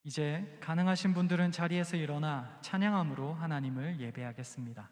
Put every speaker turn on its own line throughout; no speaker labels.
이제 가능하신 분들은 자리에서 일어나 찬양함으로 하나님을 예배하겠습니다.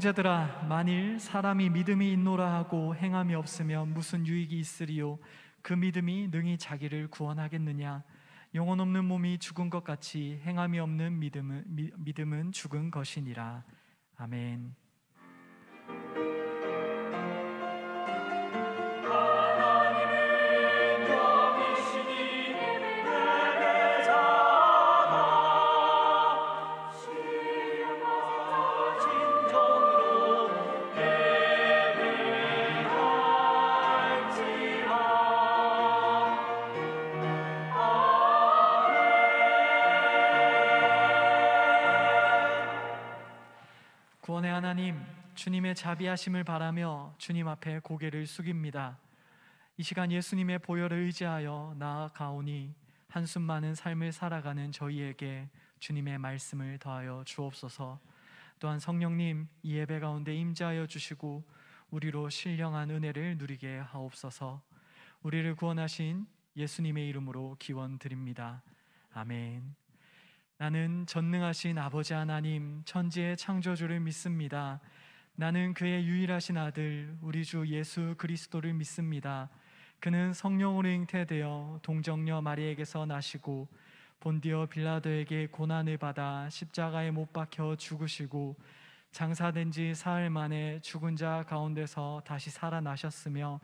형제들아, 만일 사람이 믿음이 있노라 하고 행함이 없으면 무슨 유익이 있으리요? 그 믿음이 능히 자기를 구원하겠느냐? 영혼 없는 몸이 죽은 것 같이 행함이 없는 믿음은 죽은 것이니라. 아멘. 구원의 하나님, 주님의 자비하심을 바라며 주님 앞에 고개를 숙입니다. 이 시간 예수님의 보혈을 의지하여 나아가오니 한숨 많은 삶을 살아가는 저희에게 주님의 말씀을 더하여 주옵소서. 또한 성령님, 이 예배 가운데 임재하여 주시고 우리로 신령한 은혜를 누리게 하옵소서. 우리를 구원하신 예수님의 이름으로 기원드립니다. 아멘. 나는 전능하신 아버지 하나님, 천지의 창조주를 믿습니다. 나는 그의 유일하신 아들 우리 주 예수 그리스도를 믿습니다. 그는 성령으로 잉태되어 동정녀 마리에게서 나시고 본디오 빌라도에게 고난을 받아 십자가에 못 박혀 죽으시고 장사된 지 사흘 만에 죽은 자 가운데서 다시 살아나셨으며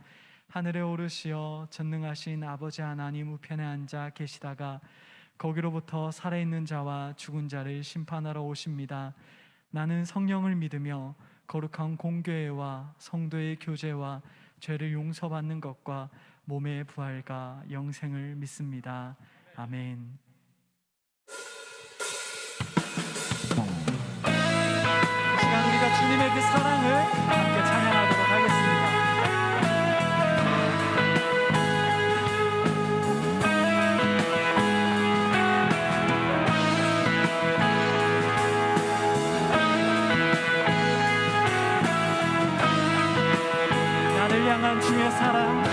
하늘에 오르시어 전능하신 아버지 하나님 우편에 앉아 계시다가 거기로부터 살아있는 자와 죽은 자를 심판하러 오십니다. 나는 성령을 믿으며 거룩한 공교회와 성도의 교제와 죄를 용서받는 것과 몸의 부활과 영생을 믿습니다. 아멘. 이 시간 우리가 주님의 그 사랑을 함께 찬양하도록 하겠습니다. 주의 사랑,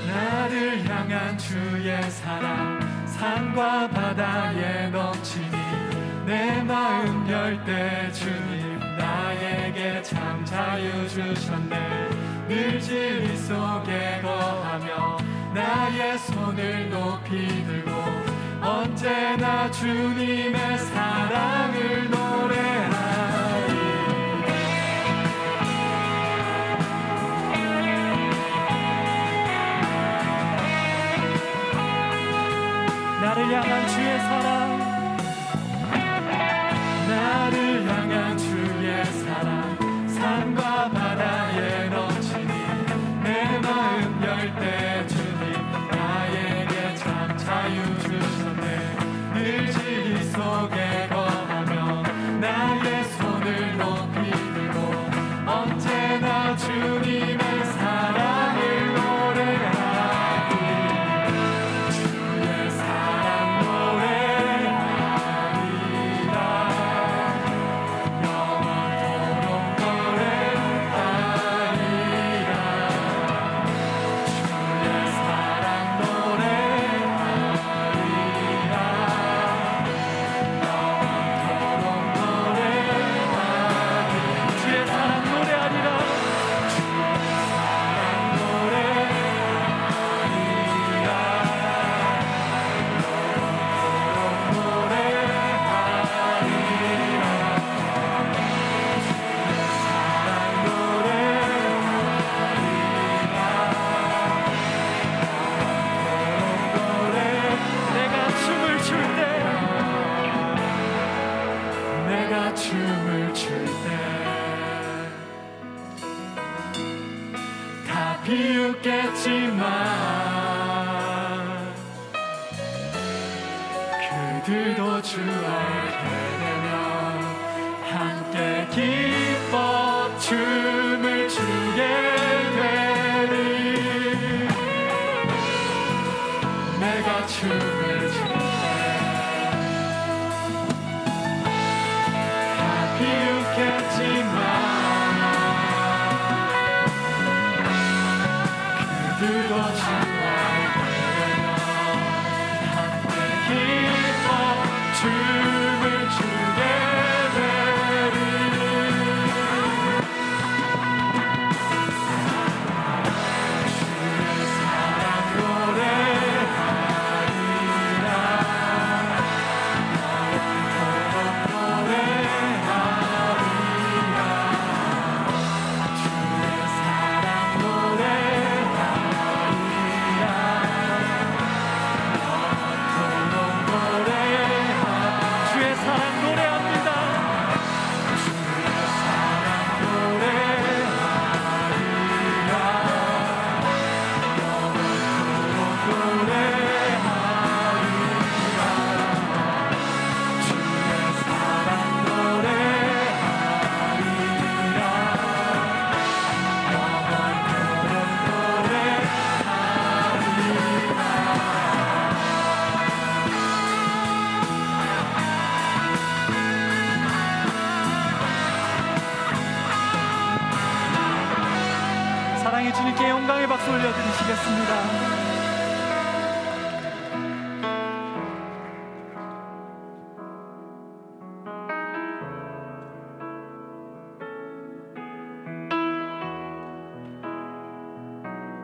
나를 향한 주의 사랑, 산과 바다에 넘치니 내 마음 열 때 주님 나에게 참 자유 주셨네. 늘 진리 속에 거하며 나의 손을 높이 들고 언제나 주님의 사랑을 노래하리. 나를 향한 주의 사랑, 나를 향한 주의 사랑, 산과 바다에 넘치니 내 마음 열 때 주님 나에게 참 자유 주셨네. 늘 진리 속에 거하며 나의 손을 높이 들고 언제나 주님의 사랑을 노래하리. 주의 사랑 노래하리. 비웃겠지만 그들도 주 알게 되면 함께 기뻐 춤을 추게 되리. 내가 춤을 출때 다 비웃겠지만 그들도 주 알게 되면 함께 기뻐 춤을 추게 되리. 주의 사랑 노래하리라. 영원토록 노래하리라. 주의 사랑 노래하리라. 영원토록 노래하리라. 주의 사랑 노래합니다. 주의 사랑 노래하리라. 영원토록 노래하리라. 주의 사랑 노래하리라. 사랑의 주님께 영광의 박수 올려드리시겠습니다.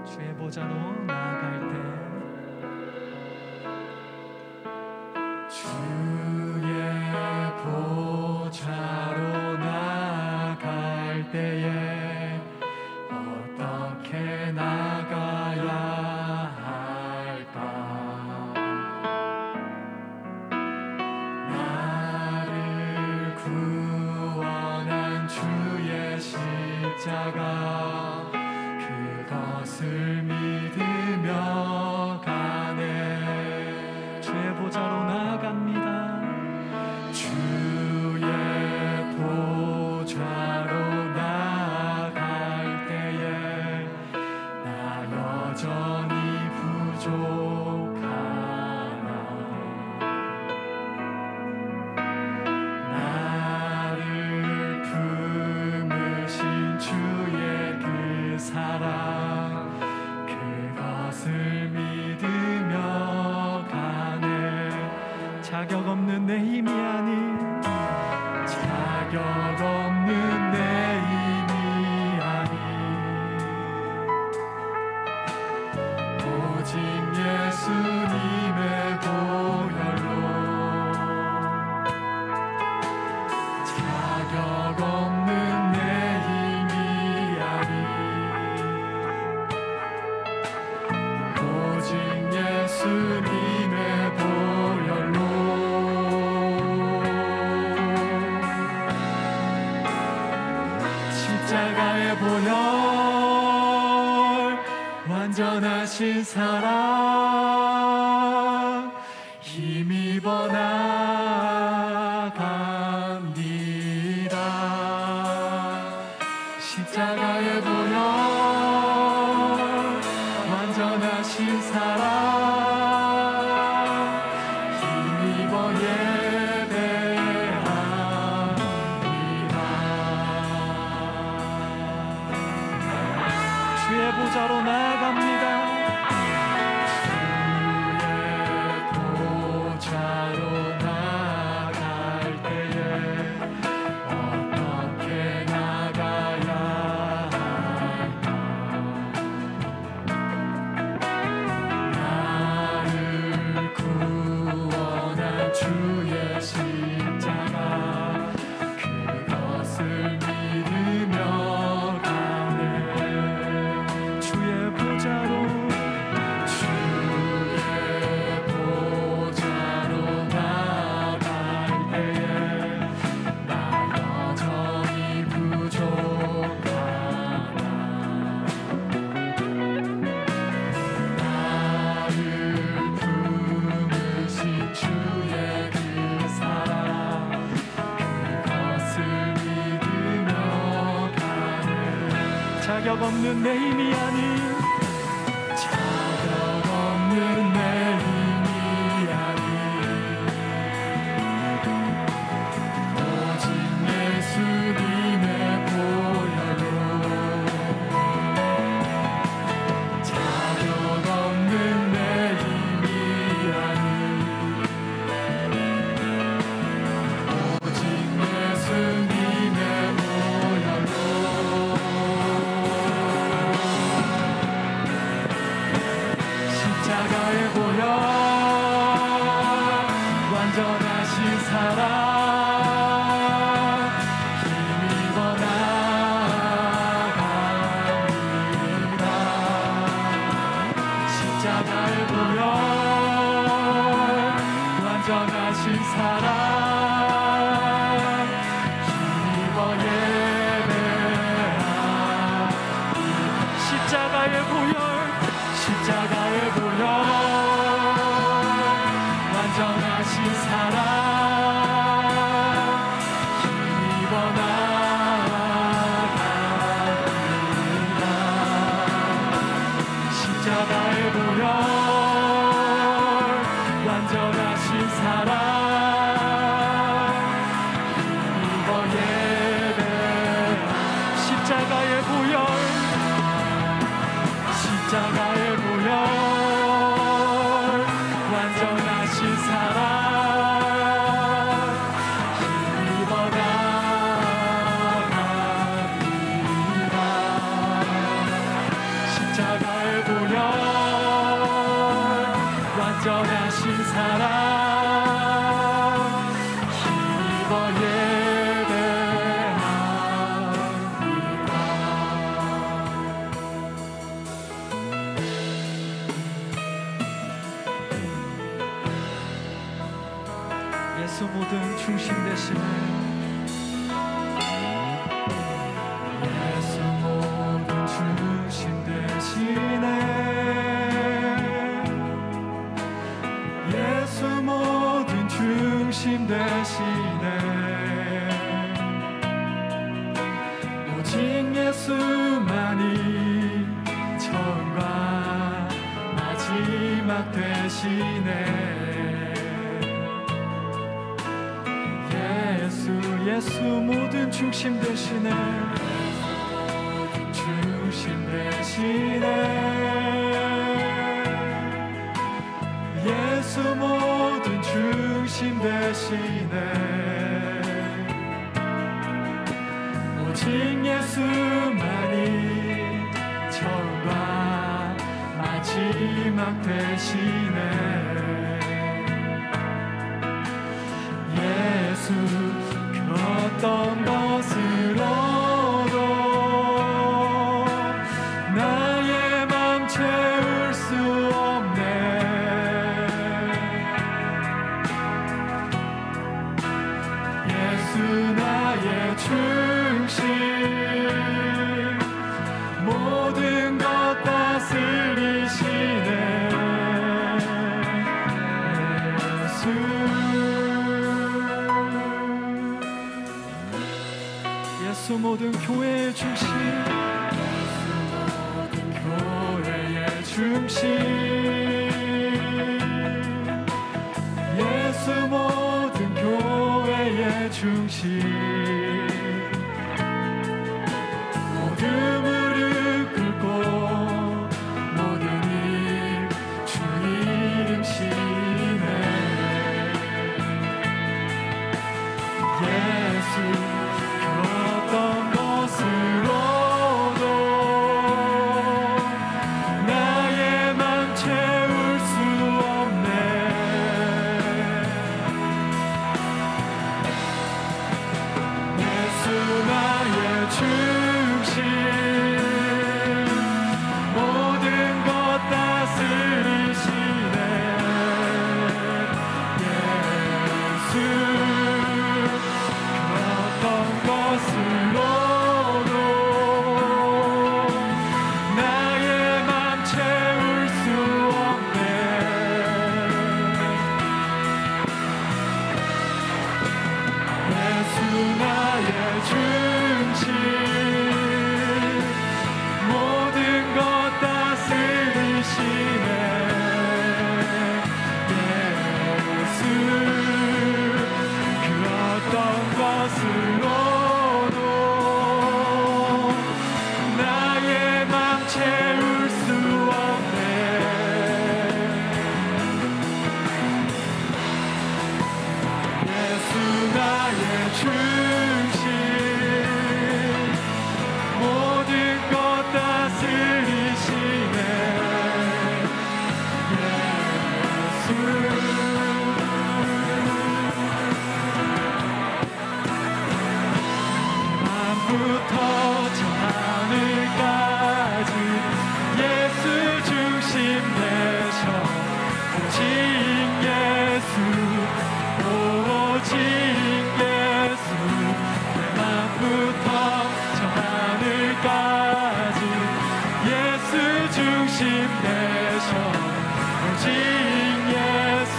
주의 보좌로 나아갈 때 주의 보좌로 나아갈 때에 어떻게 나가야 할까? 나를 구원한 주의 십자가 그것을 믿으며 가네. 주의 보좌로 나아갑니다. 주의 보좌로 나아갈 때에 나 여전히 부족하나. 나를 품으신 주의 그 사랑 그것을 믿으며 가네. 자격 없는 내 힘이 아닌 자격 없는 내 힘이 아닌 오직 예수님의 보혈로 자격 없는 내 힘이 아닌 오직 예수님의 보혈로 십자가의 보혈 완전하신 사랑 힘입어 나갑니다. 십자가의 보혈 완전하신 사랑 힘입어 예배합니다. 주의 보좌로 나아갑니다. 주의 보좌로 나아갈 때에 어떻게 나가야 할까? 자격 없는 내 힘이 아닌, 자격 없는 내 힘이 아닌 오직 예수님의 보혈로, 자격 없는 내 힘이 아닌 오직 예수님의 보혈로. 십자가의 보혈, 완전하신 사랑, 힘입어 나아갑니다. 십자가의 보혈, 완전하신 사랑, 힘입어 예배하리. 십자가의 보혈, 십자가의 보혈, 완전하신 사랑, 힘입어 나아갑니다. 십자가의 보혈, 완전하신 사랑, 힘입어 예배하리. 십자가의 보혈, 십자가의 보혈, 완전하신 사랑, 힘입어 나아갑니다. 십자가의 보혈, 완전하신 사랑, 힘입어 예배합니다. 예수 모든 중심 되시네, 예수 모든 중심 되시네, 예수 모든 중심 되시네. 오직 예수만이 처음과 마지막 되시네. 예수 모든 중심 되시네, 중심 되시네. 예수 모든 중심 되시네. 오직 예수만이 처음과 마지막 되시네. 예수 그 어떤 것으로도 나의 맘 채울 수 없네. 예수 나의 중심, 모든 것 다스리시네. 예수 모든 교회의 중심, 교회의 중심, 예수 모든 교회의 중심. 모든 무릎 꿇고 모든 입 주 이름시네. 예수 어떤 것으로도 나의 맘 채울 수 없네. 되셔 오직 예수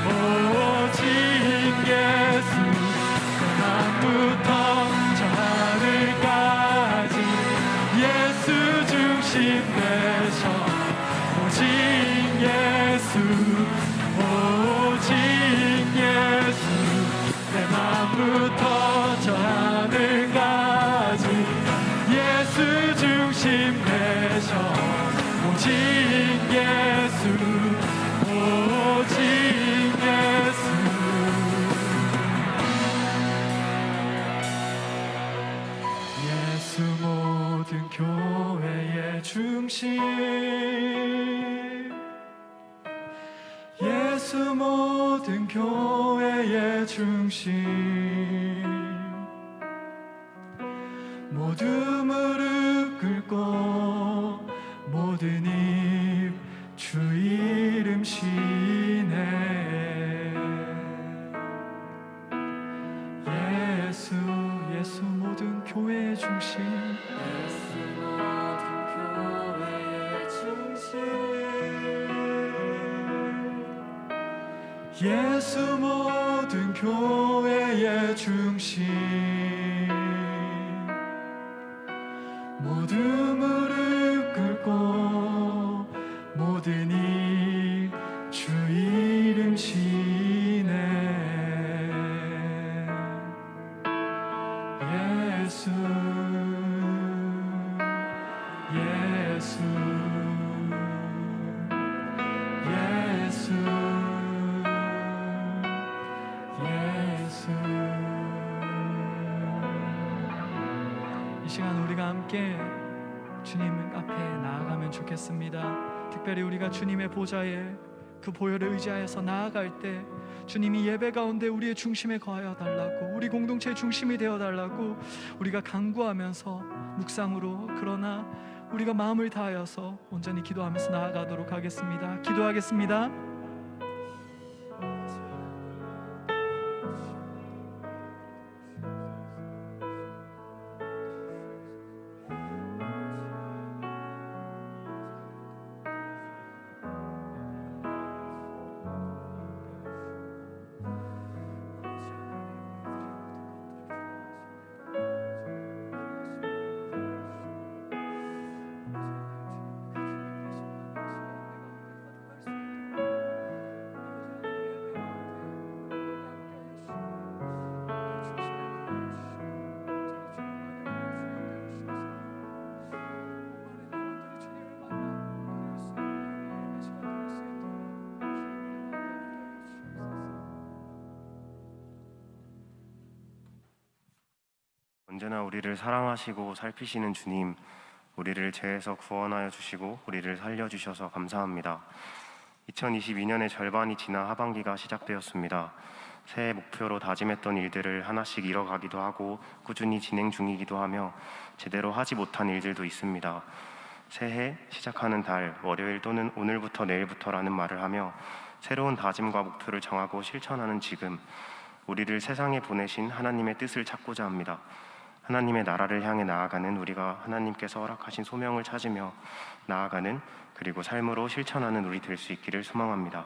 오직 예수 태만부터 저 하늘까지 예수 중심 되셔 오직 예수 오직 예수 내 맘부터 저 하늘까지 예수 중심 되셔 오직 예수 오직 예수 예수 모든 교회의 중심 예수 모든 교회의 중심 모두 무릎 꿇고 모든 입 주 이름 시네 예수 예수 모든 교회의 중심 예수 모든 교회의 중심 예수 모든 교회의 중심 모두 무릎 꿇고 모든 입 주 이름 시네 예수 예수 예수 예수 이 시간 우리가 함께 주님 앞에 나아가면 좋겠습니다. 특별히 우리가 주님의 보좌에 그 보혈을 의지하여서 나아갈 때 주님이 예배 가운데 우리의 중심에 거하여 달라고 우리 공동체의 중심이 되어 달라고 우리가 간구하면서 묵상으로 그러나 우리가 마음을 다하여서 온전히 기도하면서 나아가도록 하겠습니다. 기도하겠습니다.
언제나 우리를 사랑하시고 살피시는 주님, 우리를 죄에서 구원하여 주시고 우리를 살려주셔서 감사합니다. 2022년의 절반이 지나 하반기가 시작되었습니다. 새해 목표로 다짐했던 일들을 하나씩 이뤄가기도 하고 꾸준히 진행 중이기도 하며 제대로 하지 못한 일들도 있습니다. 새해 시작하는 달, 월요일 또는 오늘부터 내일부터라는 말을 하며 새로운 다짐과 목표를 정하고 실천하는 지금, 우리를 세상에 보내신 하나님의 뜻을 찾고자 합니다. 하나님의 나라를 향해 나아가는 우리가 하나님께서 허락하신 소명을 찾으며 나아가는, 그리고 삶으로 실천하는 우리 될 수 있기를 소망합니다.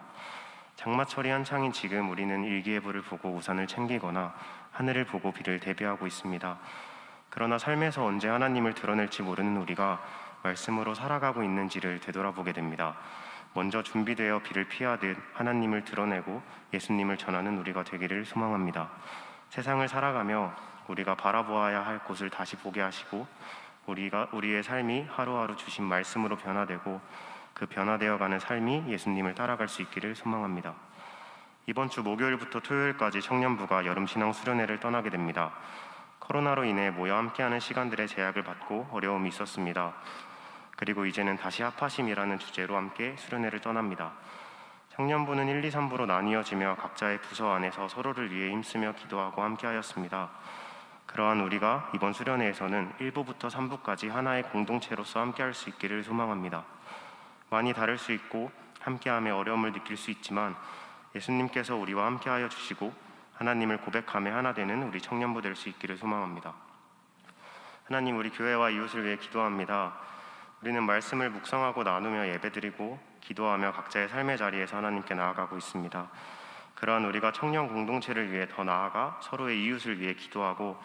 장마철이 한창인 지금 우리는 일기예보를 보고 우산을 챙기거나 하늘을 보고 비를 대비하고 있습니다. 그러나 삶에서 언제 하나님을 드러낼지 모르는 우리가 말씀으로 살아가고 있는지를 되돌아보게 됩니다. 먼저 준비되어 비를 피하듯 하나님을 드러내고 예수님을 전하는 우리가 되기를 소망합니다. 세상을 살아가며 우리가 바라보아야 할 곳을 다시 보게 하시고 우리의 삶이 하루하루 주신 말씀으로 변화되고 그 변화되어가는 삶이 예수님을 따라갈 수 있기를 소망합니다. 이번 주 목요일부터 토요일까지 청년부가 여름신앙 수련회를 떠나게 됩니다. 코로나로 인해 모여 함께하는 시간들의 제약을 받고 어려움이 있었습니다. 그리고 이제는 다시 합하심이라는 주제로 함께 수련회를 떠납니다. 청년부는 1, 2, 3부로 나뉘어지며 각자의 부서 안에서 서로를 위해 힘쓰며 기도하고 함께하였습니다. 그러한 우리가 이번 수련회에서는 1부부터 3부까지 하나의 공동체로서 함께할 수 있기를 소망합니다. 많이 다를 수 있고 함께함에 어려움을 느낄 수 있지만 예수님께서 우리와 함께하여 주시고 하나님을 고백하며 하나 되는 우리 청년부 될 수 있기를 소망합니다. 하나님, 우리 교회와 이웃을 위해 기도합니다. 우리는 말씀을 묵상하고 나누며 예배드리고 기도하며 각자의 삶의 자리에서 하나님께 나아가고 있습니다. 그러한 우리가 청년 공동체를 위해 더 나아가 서로의 이웃을 위해 기도하고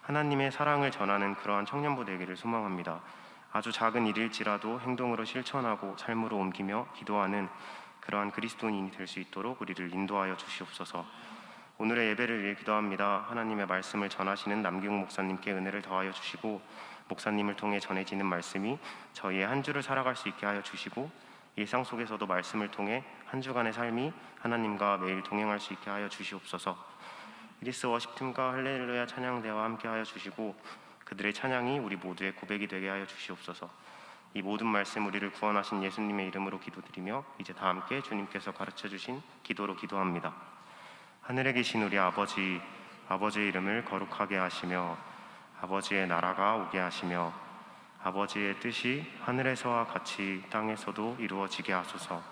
하나님의 사랑을 전하는 그러한 청년부 되기를 소망합니다. 아주 작은 일일지라도 행동으로 실천하고 삶으로 옮기며 기도하는 그러한 그리스도인이 될 수 있도록 우리를 인도하여 주시옵소서. 오늘의 예배를 위해 기도합니다. 하나님의 말씀을 전하시는 남기웅 목사님께 은혜를 더하여 주시고 목사님을 통해 전해지는 말씀이 저희의 한 주를 살아갈 수 있게 하여 주시고 일상 속에서도 말씀을 통해 한 주간의 삶이 하나님과 매일 동행할 수 있게 하여 주시옵소서. 이리스 워십팀과 할렐루야 찬양대와 함께 하여 주시고 그들의 찬양이 우리 모두의 고백이 되게 하여 주시옵소서. 이 모든 말씀 우리를 구원하신 예수님의 이름으로 기도드리며 이제 다 함께 주님께서 가르쳐주신 기도로 기도합니다. 하늘에 계신 우리 아버지, 아버지의 이름을 거룩하게 하시며 아버지의 나라가 오게 하시며 아버지의 뜻이 하늘에서와 같이 땅에서도 이루어지게 하소서.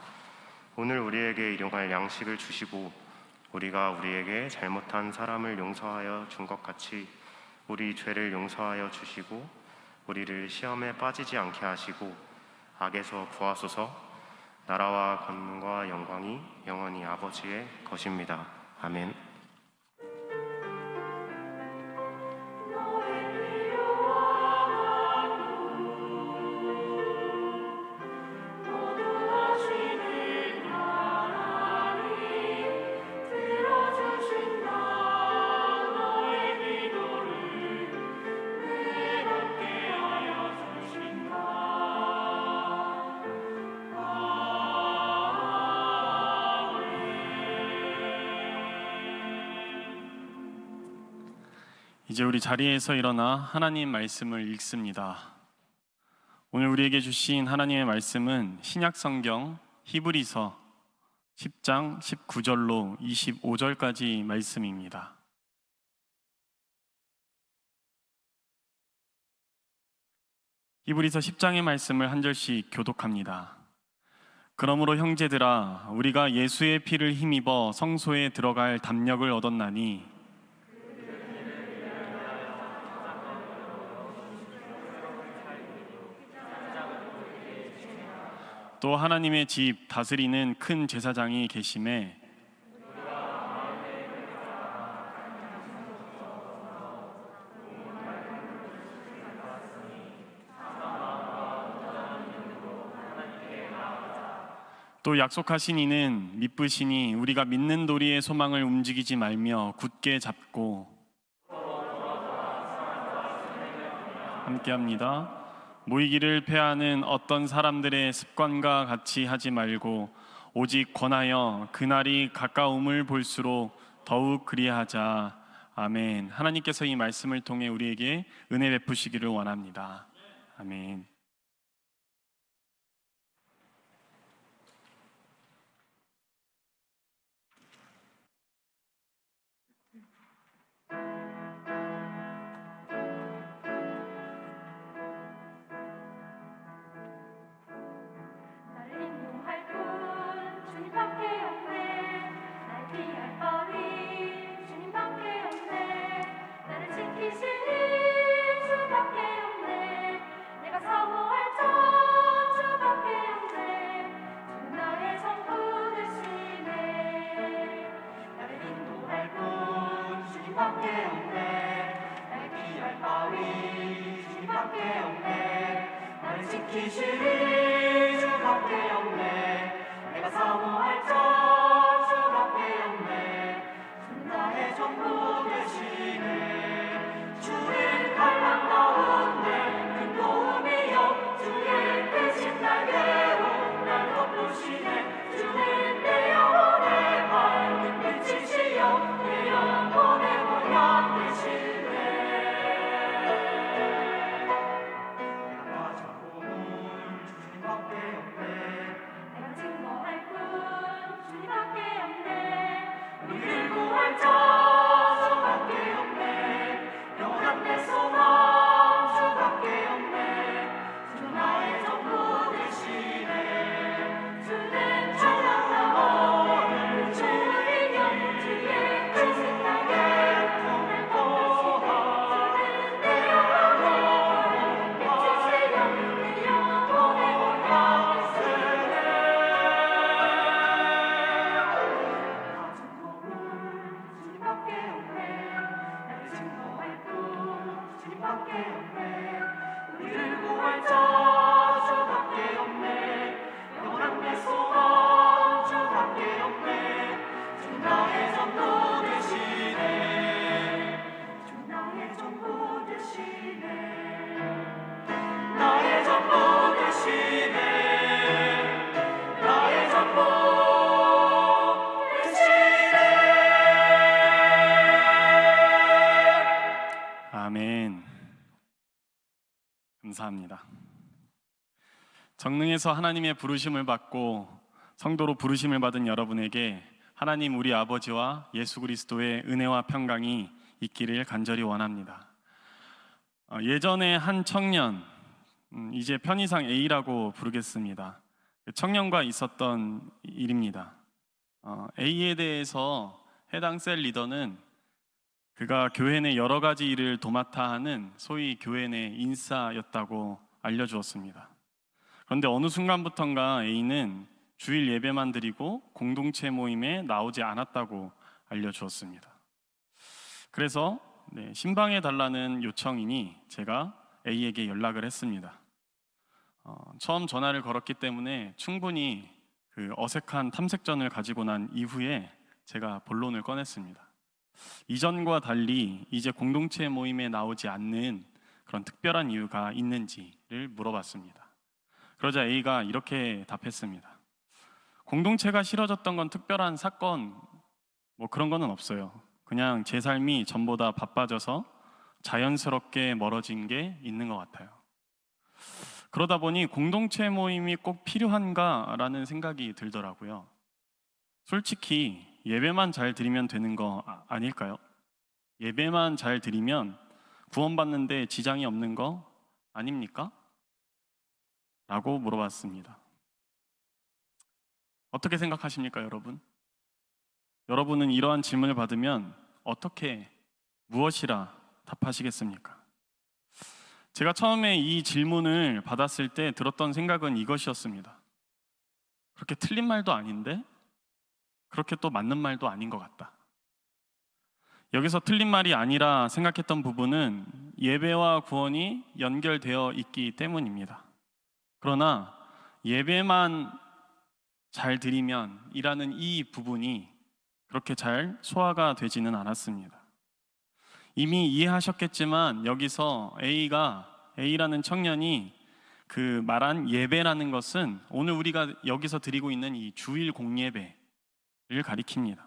오늘 우리에게 일용할 양식을 주시고 우리가 우리에게 잘못한 사람을 용서하여 준 것 같이 우리 죄를 용서하여 주시고 우리를 시험에 빠지지 않게 하시고 악에서 구하소서. 나라와 권능과 영광이 영원히 아버지의 것입니다. 아멘.
이제 우리 자리에서 일어나 하나님 말씀을 읽습니다. 오늘 우리에게 주신 하나님의 말씀은 신약 성경 히브리서 10장 19절로 25절까지 말씀입니다. 히브리서 10장의 말씀을 한 절씩 교독합니다. 그러므로 형제들아, 우리가 예수의 피를 힘입어 성소에 들어갈 담력을 얻었나니 또 하나님의 집 다스리는 큰 제사장이 계심에 또 약속하신 이는 믿으시니 우리가 믿는 도리의 소망을 움직이지 말며 굳게 잡고 함께합니다. 모이기를 패하는 어떤 사람들의 습관과 같이 하지 말고 오직 권하여 그날이 가까움을 볼수록 더욱 그리하자. 아멘. 하나님께서 이 말씀을 통해 우리에게 은혜 베푸시기를 원합니다. 아멘.
수밖에 없네. 내가
정릉에서 하나님의 부르심을 받고 성도로 부르심을 받은 여러분에게 하나님 우리 아버지와 예수 그리스도의 은혜와 평강이 있기를 간절히 원합니다. 예전에 한 청년, 이제 편의상 A라고 부르겠습니다. 청년과 있었던 일입니다. A에 대해서 해당 셀 리더는 그가 교회 내 여러 가지 일을 도맡아 하는 소위 교회 내 인싸였다고 알려주었습니다. 그런데 어느 순간부턴가 A는 주일 예배만 드리고 공동체 모임에 나오지 않았다고 알려주었습니다. 그래서 신방해 달라는 요청이니 제가 A에게 연락을 했습니다. 처음 전화를 걸었기 때문에 충분히 그 어색한 탐색전을 가지고 난 이후에 제가 본론을 꺼냈습니다. 이전과 달리 이제 공동체 모임에 나오지 않는 그런 특별한 이유가 있는지를 물어봤습니다. 그러자 A가 이렇게 답했습니다. 공동체가 싫어졌던 건 특별한 사건 그런 거는 없어요. 그냥 제 삶이 전보다 바빠져서 자연스럽게 멀어진 게 있는 것 같아요. 그러다 보니 공동체 모임이 꼭 필요한가라는 생각이 들더라고요. 솔직히 예배만 잘 드리면 되는 거 아닐까요? 예배만 잘 드리면 구원받는데 지장이 없는 거 아닙니까? 라고 물어봤습니다. 어떻게 생각하십니까, 여러분? 여러분은 이러한 질문을 받으면 어떻게, 무엇이라 답하시겠습니까? 제가 처음에 이 질문을 받았을 때 들었던 생각은 이것이었습니다. 그렇게 틀린 말도 아닌데 그렇게 또 맞는 말도 아닌 것 같다. 여기서 틀린 말이 아니라 생각했던 부분은 예배와 구원이 연결되어 있기 때문입니다. 그러나 예배만 잘 드리면 이라는 이 부분이 그렇게 잘 소화가 되지는 않았습니다. 이미 이해하셨겠지만 여기서 A라는 청년이 그 말한 예배라는 것은 오늘 우리가 여기서 드리고 있는 이 주일 공예배를 가리킵니다.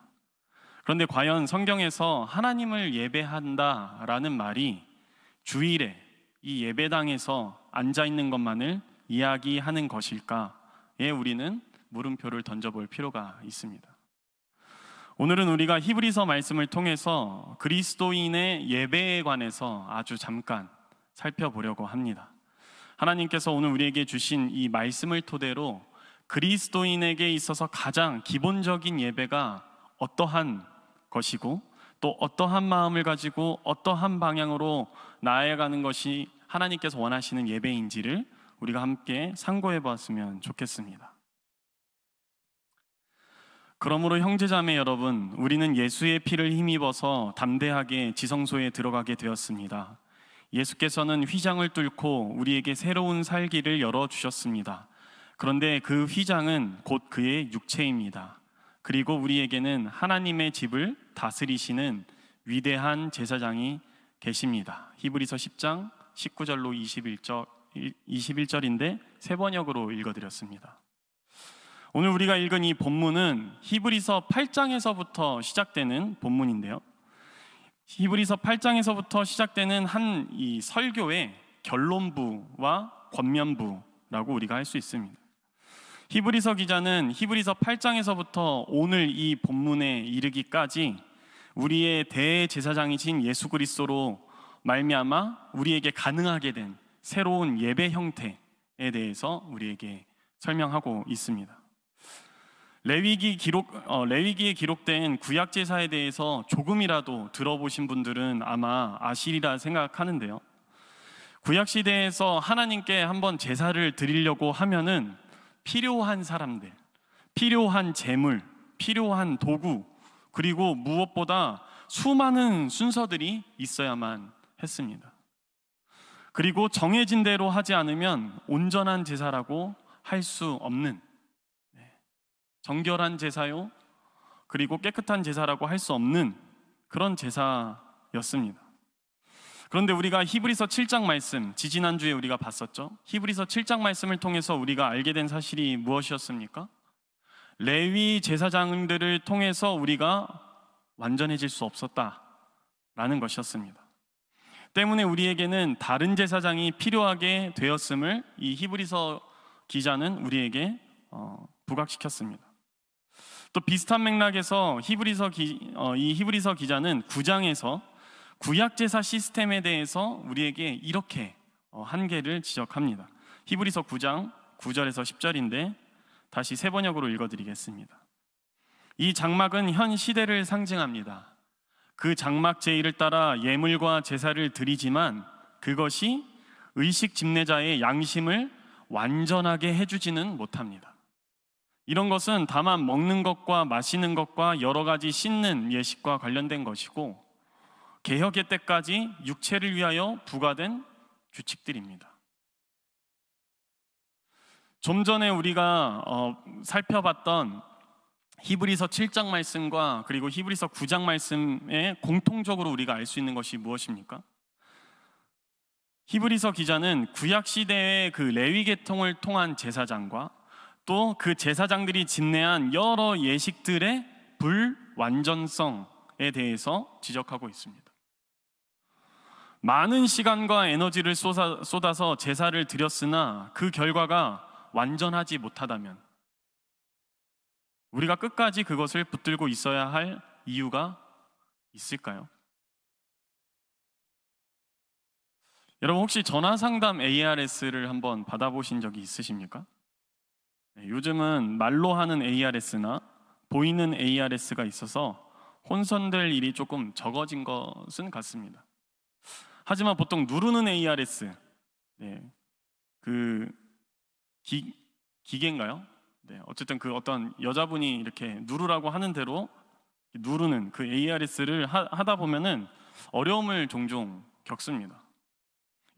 그런데 과연 성경에서 하나님을 예배한다라는 말이 주일에 이 예배당에서 앉아있는 것만을 이야기하는 것일까에 우리는 물음표를 던져볼 필요가 있습니다. 오늘은 우리가 히브리서 말씀을 통해서 그리스도인의 예배에 관해서 아주 잠깐 살펴보려고 합니다. 하나님께서 오늘 우리에게 주신 이 말씀을 토대로 그리스도인에게 있어서 가장 기본적인 예배가 어떠한 것이고 또 어떠한 마음을 가지고 어떠한 방향으로 나아가는 것이 하나님께서 원하시는 예배인지를 우리가 함께 상고해 보았으면 좋겠습니다. 그러므로 형제자매 여러분, 우리는 예수의 피를 힘입어서 담대하게 지성소에 들어가게 되었습니다. 예수께서는 휘장을 뚫고 우리에게 새로운 살기를 열어주셨습니다. 그런데 그 휘장은 곧 그의 육체입니다. 그리고 우리에게는 하나님의 집을 다스리시는 위대한 제사장이 계십니다. 히브리서 10장 19절로 21절인데 세 번역으로 읽어드렸습니다. 오늘 우리가 읽은 이 본문은 히브리서 8장에서부터 시작되는 본문인데요. 히브리서 8장에서부터 시작되는 한 이 설교의 결론부와 권면부라고 우리가 할 수 있습니다. 히브리서 기자는 히브리서 8장에서부터 오늘 이 본문에 이르기까지 우리의 대제사장이신 예수 그리스도로 말미암아 우리에게 가능하게 된 새로운 예배 형태에 대해서 우리에게 설명하고 있습니다. 레위기에 기록된 구약 제사에 대해서 조금이라도 들어보신 분들은 아마 아시리라 생각하는데요. 구약 시대에서 하나님께 한번 제사를 드리려고 하면은 필요한 사람들, 필요한 재물, 필요한 도구, 그리고 무엇보다 수많은 순서들이 있어야만 했습니다. 그리고 정해진 대로 하지 않으면 온전한 제사라고 할 수 없는, 정결한 제사요, 그리고 깨끗한 제사라고 할 수 없는 그런 제사였습니다. 그런데 우리가 히브리서 7장 말씀, 지지난주에 우리가 봤었죠. 히브리서 7장 말씀을 통해서 우리가 알게 된 사실이 무엇이었습니까? 레위 제사장들을 통해서 우리가 완전해질 수 없었다라는 것이었습니다. 때문에 우리에게는 다른 제사장이 필요하게 되었음을 이 히브리서 기자는 우리에게 부각시켰습니다. 또 비슷한 맥락에서 이 히브리서 기자는 9장에서 구약제사 시스템에 대해서 우리에게 이렇게 한계를 지적합니다. 히브리서 9장 9절에서 10절인데 다시 세 번역으로 읽어드리겠습니다. 이 장막은 현 시대를 상징합니다. 그 장막 제의를 따라 예물과 제사를 드리지만 그것이 의식 집례자의 양심을 완전하게 해주지는 못합니다. 이런 것은 다만 먹는 것과 마시는 것과 여러 가지 씻는 예식과 관련된 것이고 개혁의 때까지 육체를 위하여 부과된 규칙들입니다. 좀 전에 우리가 살펴봤던 히브리서 7장 말씀과 그리고 히브리서 9장 말씀에 공통적으로 우리가 알 수 있는 것이 무엇입니까? 히브리서 기자는 구약 시대의 그 레위 계통을 통한 제사장과 또 그 제사장들이 집례한 여러 예식들의 불완전성에 대해서 지적하고 있습니다. 많은 시간과 에너지를 쏟아서 제사를 드렸으나 그 결과가 완전하지 못하다면 우리가 끝까지 그것을 붙들고 있어야 할 이유가 있을까요? 여러분 혹시 전화상담 ARS를 한번 받아보신 적이 있으십니까? 요즘은 말로 하는 ARS나 보이는 ARS가 있어서 혼선될 일이 조금 적어진 것은 같습니다. 하지만 보통 누르는 ARS, 그 기계인가요? 어쨌든 그 어떤 여자분이 이렇게 누르라고 하는 대로 누르는 그 ARS를 하다 보면은 어려움을 종종 겪습니다.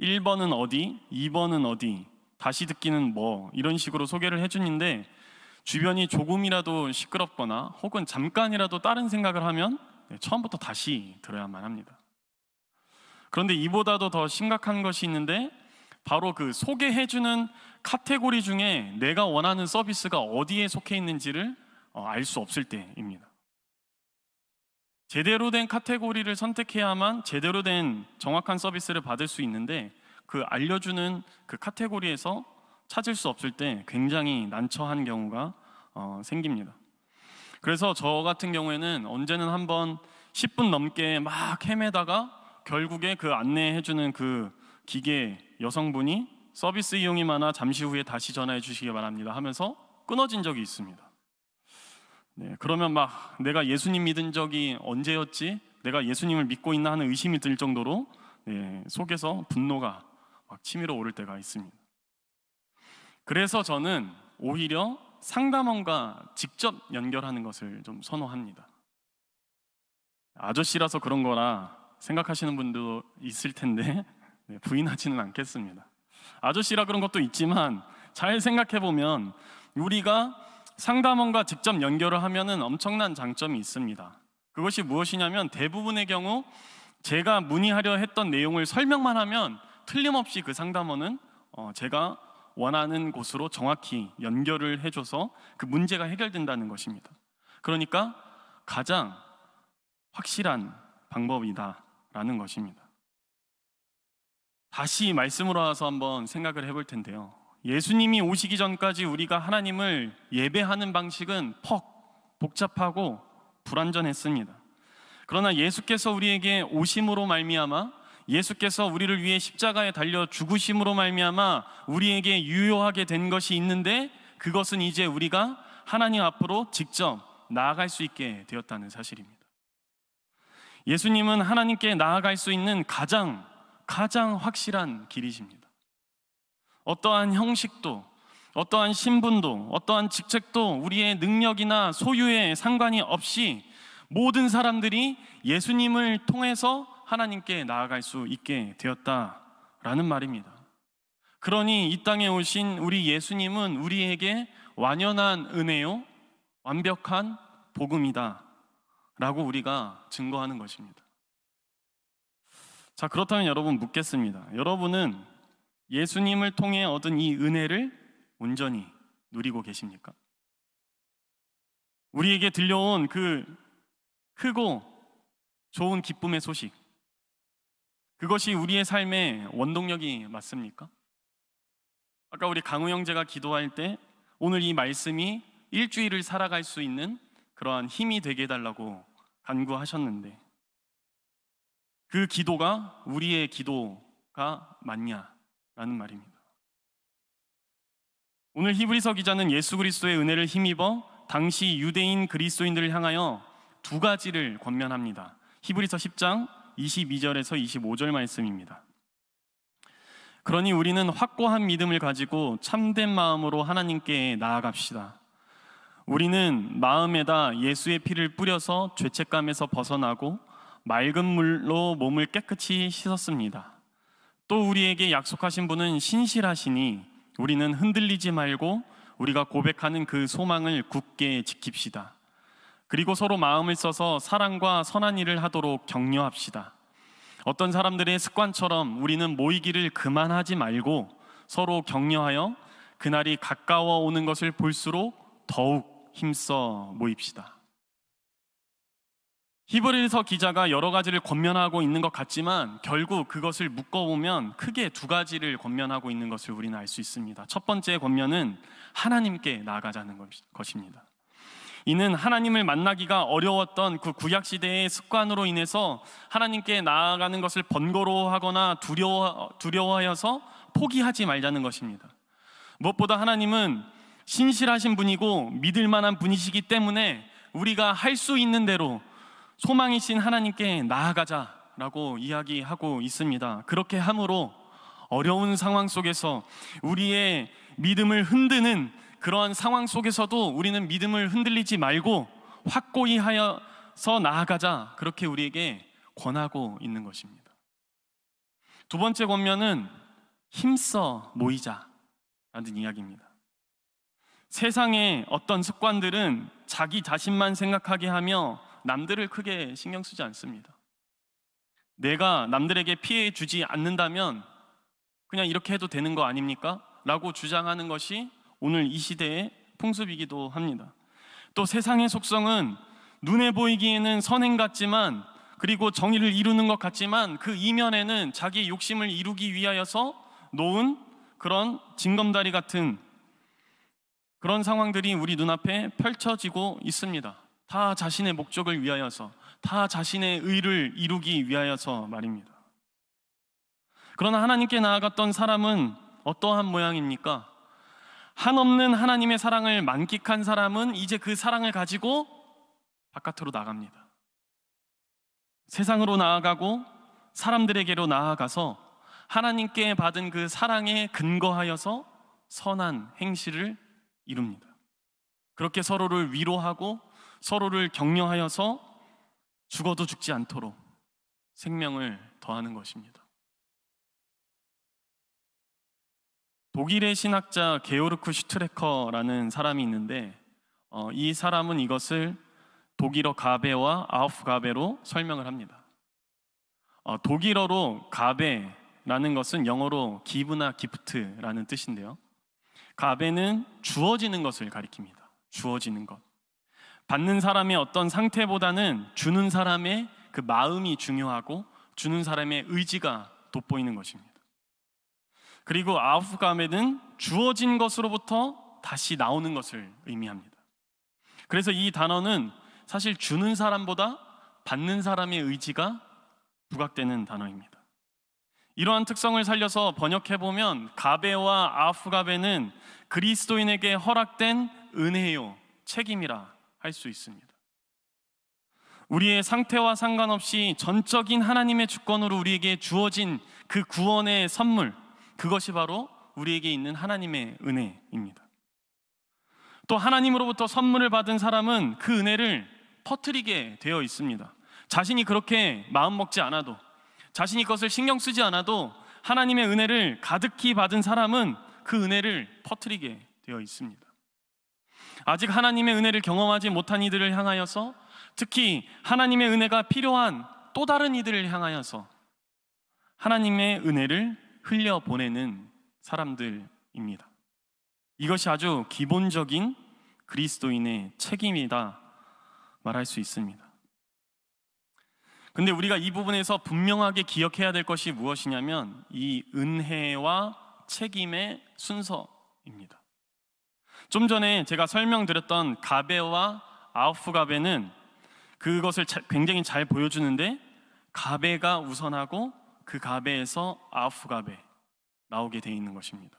1번은 어디, 2번은 어디, 다시 듣기는 뭐 이런 식으로 소개를 해주는데 주변이 조금이라도 시끄럽거나 혹은 잠깐이라도 다른 생각을 하면 처음부터 다시 들어야만 합니다. 그런데 이보다도 더 심각한 것이 있는데 바로 그 소개해주는 카테고리 중에 내가 원하는 서비스가 어디에 속해 있는지를 알 수 없을 때입니다. 제대로 된 카테고리를 선택해야만 제대로 된 정확한 서비스를 받을 수 있는데 그 알려주는 그 카테고리에서 찾을 수 없을 때 굉장히 난처한 경우가 생깁니다. 그래서 저 같은 경우에는 언제는 한번 10분 넘게 막 헤매다가 결국에 그 안내해주는 그 기계 여성분이 서비스 이용이 많아 잠시 후에 다시 전화해 주시기 바랍니다 하면서 끊어진 적이 있습니다. 그러면 막 내가 예수님 믿은 적이 언제였지? 내가 예수님을 믿고 있나 하는 의심이 들 정도로 속에서 분노가 막 치밀어 오를 때가 있습니다. 그래서 저는 오히려 상담원과 직접 연결하는 것을 좀 선호합니다. 아저씨라서 그런 거라 생각하시는 분도 있을 텐데 부인하지는 않겠습니다. 아저씨라 그런 것도 있지만 잘 생각해 보면 우리가 상담원과 직접 연결을 하면은 엄청난 장점이 있습니다. 그것이 무엇이냐면 대부분의 경우 제가 문의하려 했던 내용을 설명만 하면 틀림없이 그 상담원은 제가 원하는 곳으로 정확히 연결을 해줘서 그 문제가 해결된다는 것입니다. 그러니까 가장 확실한 방법이다라는 것입니다. 다시 말씀으로 와서 한번 생각을 해볼 텐데요. 예수님이 오시기 전까지 우리가 하나님을 예배하는 방식은 복잡하고 불완전했습니다. 그러나 예수께서 우리에게 오심으로 말미암아 예수께서 우리를 위해 십자가에 달려 죽으심으로 말미암아 우리에게 유효하게 된 것이 있는데 그것은 이제 우리가 하나님 앞으로 직접 나아갈 수 있게 되었다는 사실입니다. 예수님은 하나님께 나아갈 수 있는 가장 확실한 길이십니다. 어떠한 형식도, 어떠한 신분도, 어떠한 직책도 우리의 능력이나 소유에 상관이 없이 모든 사람들이 예수님을 통해서 하나님께 나아갈 수 있게 되었다라는 말입니다. 그러니 이 땅에 오신 우리 예수님은 우리에게 완연한 은혜요, 완벽한 복음이다 라고 우리가 증거하는 것입니다. 자, 그렇다면 여러분 묻겠습니다. 여러분은 예수님을 통해 얻은 이 은혜를 온전히 누리고 계십니까? 우리에게 들려온 그 크고 좋은 기쁨의 소식, 그것이 우리의 삶의 원동력이 맞습니까? 아까 우리 강우 형제가 기도할 때 오늘 이 말씀이 일주일을 살아갈 수 있는 그러한 힘이 되게 해달라고 간구하셨는데 그 기도가 우리의 기도가 맞냐라는 말입니다. 오늘 히브리서 기자는 예수 그리스도의 은혜를 힘입어 당시 유대인 그리스도인들을 향하여 두 가지를 권면합니다. 히브리서 10장 22절에서 25절 말씀입니다. 그러니 우리는 확고한 믿음을 가지고 참된 마음으로 하나님께 나아갑시다. 우리는 마음에다 예수의 피를 뿌려서 죄책감에서 벗어나고 맑은 물로 몸을 깨끗이 씻었습니다. 또 우리에게 약속하신 분은 신실하시니 우리는 흔들리지 말고 우리가 고백하는 그 소망을 굳게 지킵시다. 그리고 서로 마음을 써서 사랑과 선한 일을 하도록 격려합시다. 어떤 사람들의 습관처럼 우리는 모이기를 그만하지 말고 서로 격려하여 그날이 가까워 오는 것을 볼수록 더욱 힘써 모입시다. 히브리서 기자가 여러 가지를 권면하고 있는 것 같지만 결국 그것을 묶어보면 크게 두 가지를 권면하고 있는 것을 우리는 알 수 있습니다. 첫 번째 권면은 하나님께 나아가자는 것입니다. 이는 하나님을 만나기가 어려웠던 그 구약시대의 습관으로 인해서 하나님께 나아가는 것을 번거로워하거나 두려워하여서 포기하지 말자는 것입니다. 무엇보다 하나님은 신실하신 분이고 믿을 만한 분이시기 때문에 우리가 할 수 있는 대로 소망이신 하나님께 나아가자라고 이야기하고 있습니다. 그렇게 함으로 어려운 상황 속에서 우리의 믿음을 흔드는 그러한 상황 속에서도 우리는 믿음을 흔들리지 말고 확고히 하여서 나아가자, 그렇게 우리에게 권하고 있는 것입니다. 두 번째 권면은 힘써 모이자라는 이야기입니다. 세상의 어떤 습관들은 자기 자신만 생각하게 하며 남들을 크게 신경 쓰지 않습니다. 내가 남들에게 피해 주지 않는다면 그냥 이렇게 해도 되는 거 아닙니까? 라고 주장하는 것이 오늘 이 시대의 풍습이기도 합니다. 또 세상의 속성은 눈에 보이기에는 선행 같지만, 그리고 정의를 이루는 것 같지만 그 이면에는 자기의 욕심을 이루기 위하여서 놓은 그런 징검다리 같은 그런 상황들이 우리 눈앞에 펼쳐지고 있습니다. 다 자신의 목적을 위하여서, 다 자신의 의를 이루기 위하여서 말입니다. 그러나 하나님께 나아갔던 사람은 어떠한 모양입니까? 한없는 하나님의 사랑을 만끽한 사람은 이제 그 사랑을 가지고 바깥으로 나갑니다. 세상으로 나아가고 사람들에게로 나아가서 하나님께 받은 그 사랑에 근거하여서 선한 행실을 이룹니다. 그렇게 서로를 위로하고 서로를 격려하여서 죽어도 죽지 않도록 생명을 더하는 것입니다. 독일의 신학자 게오르크 슈트레커라는 사람이 있는데 이 사람은 이것을 독일어 가베와 아우프가베로 설명을 합니다. 독일어로 가베라는 것은 영어로 기브나 기프트라는 뜻인데요, 가베는 주어지는 것을 가리킵니다. 주어지는 것. 받는 사람의 어떤 상태보다는 주는 사람의 그 마음이 중요하고 주는 사람의 의지가 돋보이는 것입니다. 그리고 아우프가베는 주어진 것으로부터 다시 나오는 것을 의미합니다. 그래서 이 단어는 사실 주는 사람보다 받는 사람의 의지가 부각되는 단어입니다. 이러한 특성을 살려서 번역해보면 가베와 아우프가베는 그리스도인에게 허락된 은혜요, 책임이라 할 수 있습니다. 우리의 상태와 상관없이 전적인 하나님의 주권으로 우리에게 주어진 그 구원의 선물, 그것이 바로 우리에게 있는 하나님의 은혜입니다. 또 하나님으로부터 선물을 받은 사람은 그 은혜를 퍼뜨리게 되어 있습니다. 자신이 그렇게 마음 먹지 않아도, 자신이 그것을 신경 쓰지 않아도 하나님의 은혜를 가득히 받은 사람은 그 은혜를 퍼뜨리게 되어 있습니다. 아직 하나님의 은혜를 경험하지 못한 이들을 향하여서, 특히 하나님의 은혜가 필요한 또 다른 이들을 향하여서 하나님의 은혜를 흘려보내는 사람들입니다. 이것이 아주 기본적인 그리스도인의 책임이다 말할 수 있습니다. 근데 우리가 이 부분에서 분명하게 기억해야 될 것이 무엇이냐면 이 은혜와 책임의 순서입니다. 좀 전에 제가 설명드렸던 가베와 아우프가베는 그것을 굉장히 잘 보여주는데, 가베가 우선하고 그 가베에서 아우프가베 나오게 돼 있는 것입니다.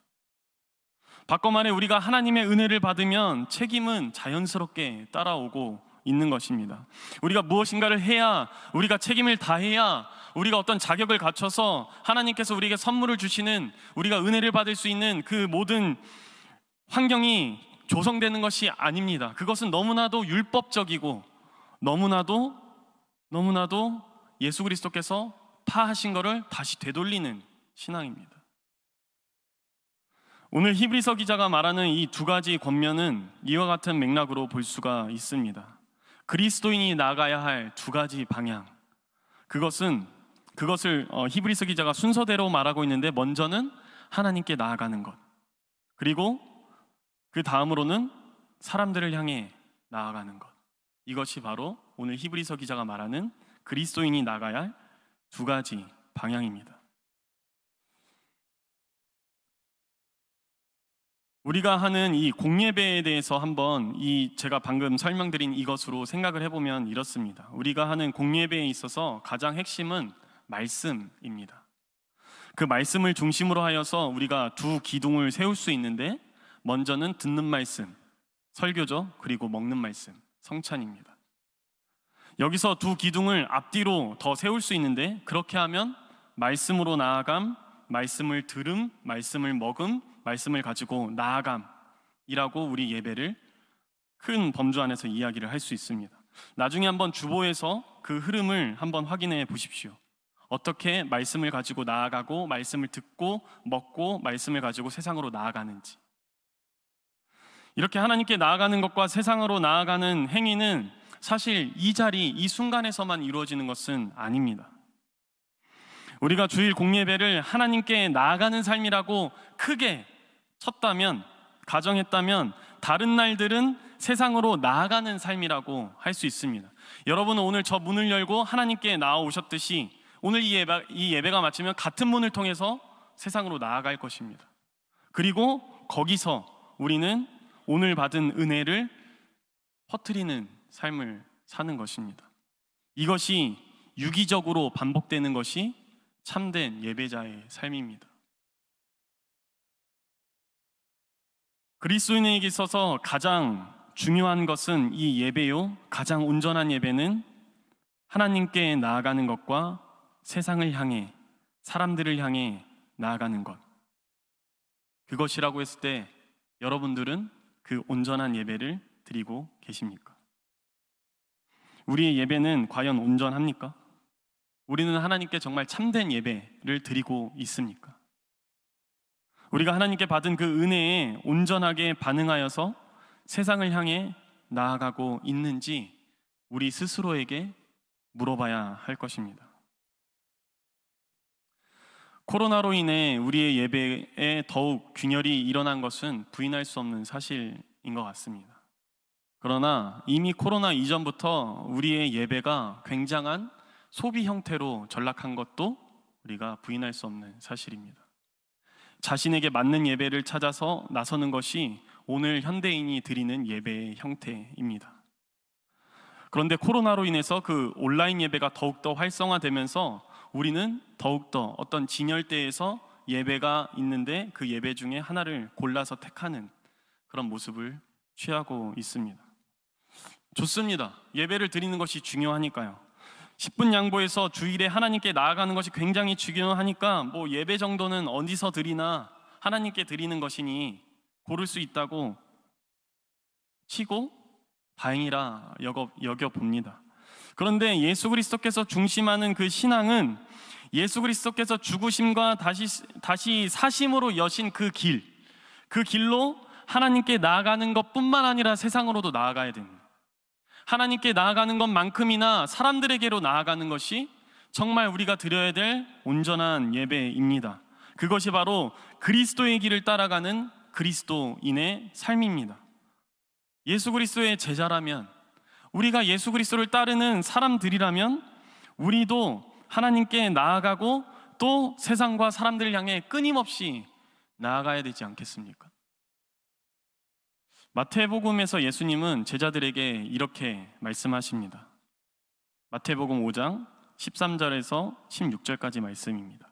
바꿔 말해 우리가 하나님의 은혜를 받으면 책임은 자연스럽게 따라오고 있는 것입니다. 우리가 무엇인가를 해야, 우리가 책임을 다해야, 우리가 어떤 자격을 갖춰서 하나님께서 우리에게 선물을 주시는, 우리가 은혜를 받을 수 있는 그 모든 환경이 조성되는 것이 아닙니다. 그것은 너무나도 율법적이고 너무나도 예수 그리스도께서 파하신 것을 다시 되돌리는 신앙입니다. 오늘 히브리서 기자가 말하는 이 두 가지 권면은 이와 같은 맥락으로 볼 수가 있습니다. 그리스도인이 나가야 할 두 가지 방향, 그것을 히브리서 기자가 순서대로 말하고 있는데, 먼저는 하나님께 나아가는 것, 그리고 그 다음으로는 사람들을 향해 나아가는 것. 이것이 바로 오늘 히브리서 기자가 말하는 그리스도인이 나가야 할 두 가지 방향입니다. 우리가 하는 이 공예배에 대해서 한번 제가 방금 설명드린 이것으로 생각을 해보면 이렇습니다. 우리가 하는 공예배에 있어서 가장 핵심은 말씀입니다. 그 말씀을 중심으로 하여서 우리가 두 기둥을 세울 수 있는데, 먼저는 듣는 말씀, 설교죠. 그리고 먹는 말씀, 성찬입니다. 여기서 두 기둥을 앞뒤로 더 세울 수 있는데, 그렇게 하면 말씀으로 나아감, 말씀을 들음, 말씀을 먹음, 말씀을 가지고 나아감이라고 우리 예배를 큰 범주 안에서 이야기를 할 수 있습니다. 나중에 한번 주보에서 그 흐름을 한번 확인해 보십시오. 어떻게 말씀을 가지고 나아가고, 말씀을 듣고 먹고, 말씀을 가지고 세상으로 나아가는지. 이렇게 하나님께 나아가는 것과 세상으로 나아가는 행위는 사실 이 자리, 이 순간에서만 이루어지는 것은 아닙니다. 우리가 주일 공예배를 하나님께 나아가는 삶이라고 크게 쳤다면, 가정했다면, 다른 날들은 세상으로 나아가는 삶이라고 할 수 있습니다. 여러분은 오늘 저 문을 열고 하나님께 나아오셨듯이 오늘 이 예배가 마치면 같은 문을 통해서 세상으로 나아갈 것입니다. 그리고 거기서 우리는 오늘 받은 은혜를 퍼뜨리는 삶을 사는 것입니다. 이것이 유기적으로 반복되는 것이 참된 예배자의 삶입니다. 그리스도인에게 있어서 가장 중요한 것은 이 예배요, 가장 온전한 예배는 하나님께 나아가는 것과 세상을 향해, 사람들을 향해 나아가는 것, 그것이라고 했을 때 여러분들은 그 온전한 예배를 드리고 계십니까? 우리의 예배는 과연 온전합니까? 우리는 하나님께 정말 참된 예배를 드리고 있습니까? 우리가 하나님께 받은 그 은혜에 온전하게 반응하여서 세상을 향해 나아가고 있는지 우리 스스로에게 물어봐야 할 것입니다. 코로나로 인해 우리의 예배에 더욱 균열이 일어난 것은 부인할 수 없는 사실인 것 같습니다. 그러나 이미 코로나 이전부터 우리의 예배가 굉장한 소비 형태로 전락한 것도 우리가 부인할 수 없는 사실입니다. 자신에게 맞는 예배를 찾아서 나서는 것이 오늘 현대인이 드리는 예배의 형태입니다. 그런데 코로나로 인해서 그 온라인 예배가 더욱더 활성화되면서 우리는 더욱더 어떤 진열대에서 예배가 있는데 그 예배 중에 하나를 골라서 택하는 그런 모습을 취하고 있습니다. 좋습니다. 예배를 드리는 것이 중요하니까요. 10분 양보해서 주일에 하나님께 나아가는 것이 굉장히 중요하니까 뭐 예배 정도는 어디서 드리나 하나님께 드리는 것이니 고를 수 있다고 치고 다행이라 여겨봅니다. 그런데 예수 그리스도께서 중심하는 그 신앙은 예수 그리스도께서 죽으심과 다시 사심으로 여신 그 길로 하나님께 나아가는 것뿐만 아니라 세상으로도 나아가야 됩니다. 하나님께 나아가는 것만큼이나 사람들에게로 나아가는 것이 정말 우리가 드려야 될 온전한 예배입니다. 그것이 바로 그리스도의 길을 따라가는 그리스도인의 삶입니다. 예수 그리스도의 제자라면, 우리가 예수 그리스도를 따르는 사람들이라면 우리도 하나님께 나아가고 또 세상과 사람들을 향해 끊임없이 나아가야 되지 않겠습니까? 마태복음에서 예수님은 제자들에게 이렇게 말씀하십니다. 마태복음 5장 13절에서 16절까지 말씀입니다.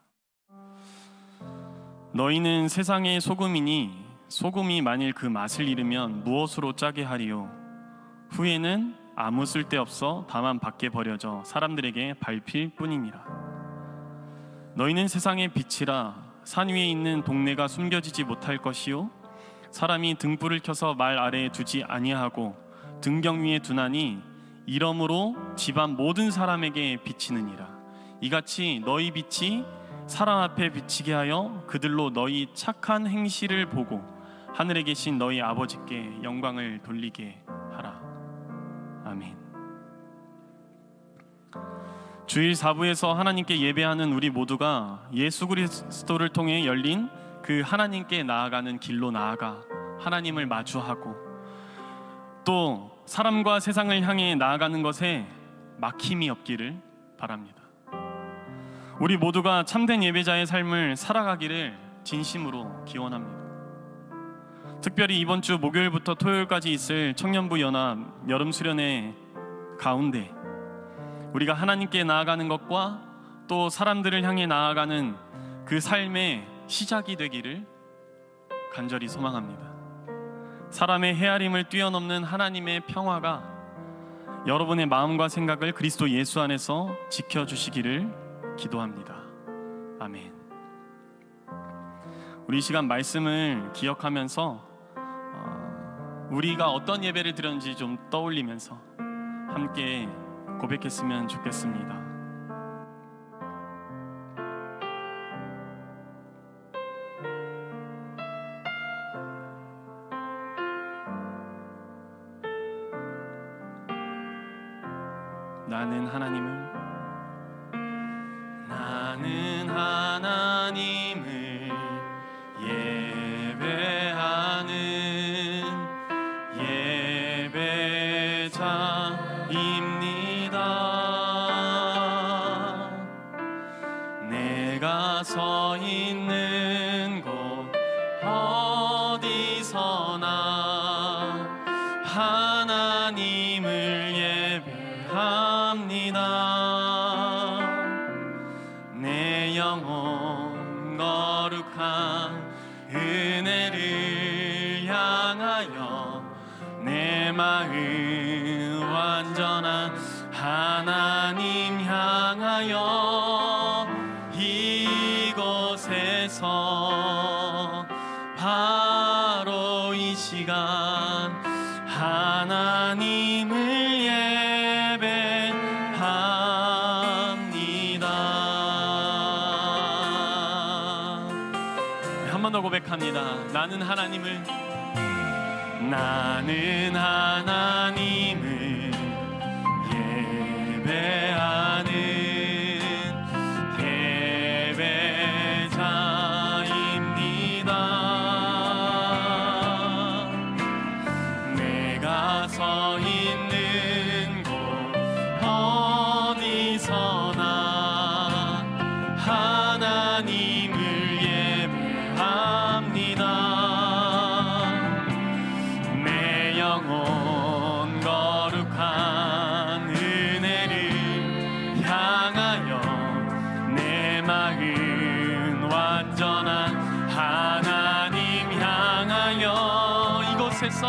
너희는 세상의 소금이니 소금이 만일 그 맛을 잃으면 무엇으로 짜게 하리요? 후에는 아무 쓸데없어 다만 밖에 버려져 사람들에게 밟힐 뿐이니라. 너희는 세상의 빛이라. 산 위에 있는 동네가 숨겨지지 못할 것이요 사람이 등불을 켜서 말 아래에 두지 아니하고 등경 위에 두나니 이러므로 집안 모든 사람에게 비치느니라. 이같이 너희 빛이 사람 앞에 비치게 하여 그들로 너희 착한 행실을 보고 하늘에 계신 너희 아버지께 영광을 돌리게 하라. 아멘. 주일 4부에서 하나님께 예배하는 우리 모두가 예수 그리스도를 통해 열린 그 하나님께 나아가는 길로 나아가 하나님을 마주하고 또 사람과 세상을 향해 나아가는 것에 막힘이 없기를 바랍니다. 우리 모두가 참된 예배자의 삶을 살아가기를 진심으로 기원합니다. 특별히 이번 주 목요일부터 토요일까지 있을 청년부 연합 여름 수련회 가운데 우리가 하나님께 나아가는 것과 또 사람들을 향해 나아가는 그 삶의 시작이 되기를 간절히 소망합니다. 사람의 헤아림을 뛰어넘는 하나님의 평화가 여러분의 마음과 생각을 그리스도 예수 안에서 지켜주시기를 기도합니다. 아멘. 우리 이 시간 말씀을 기억하면서 우리가 어떤 예배를 드렸는지 좀 떠올리면서 함께 고백했으면 좋겠습니다. 나는 하나님을 예배하는 예배자입니다. 내가 서 있는 곳 어디서나 하나님을 예배합니다. 내 영혼 거룩한 은혜를 향하여 내 마음 완전한 하나님 향하여 이곳에서 바로 이 시간 하나님을 예배합니다. 한 번 더 고백합니다. 나는 하나님을 예배하는 예배자입니다. 내가 서 있는 곳 어디서나 하나님을 예배합니다. 내 영혼 거룩한 은혜를 향하여 내 마음 완전한 하나님 향하여 이곳에서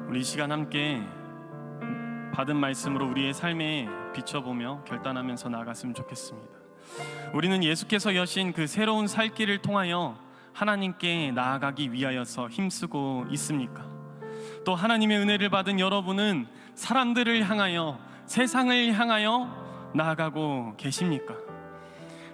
우리 이 시간 함께 받은 말씀으로 우리의 삶에 비춰보며 결단하면서 나아갔으면 좋겠습니다. 우리는 예수께서 여신 그 새로운 살 길을 통하여 하나님께 나아가기 위하여서 힘쓰고 있습니까? 또 하나님의 은혜를 받은 여러분은 사람들을 향하여, 세상을 향하여 나아가고 계십니까?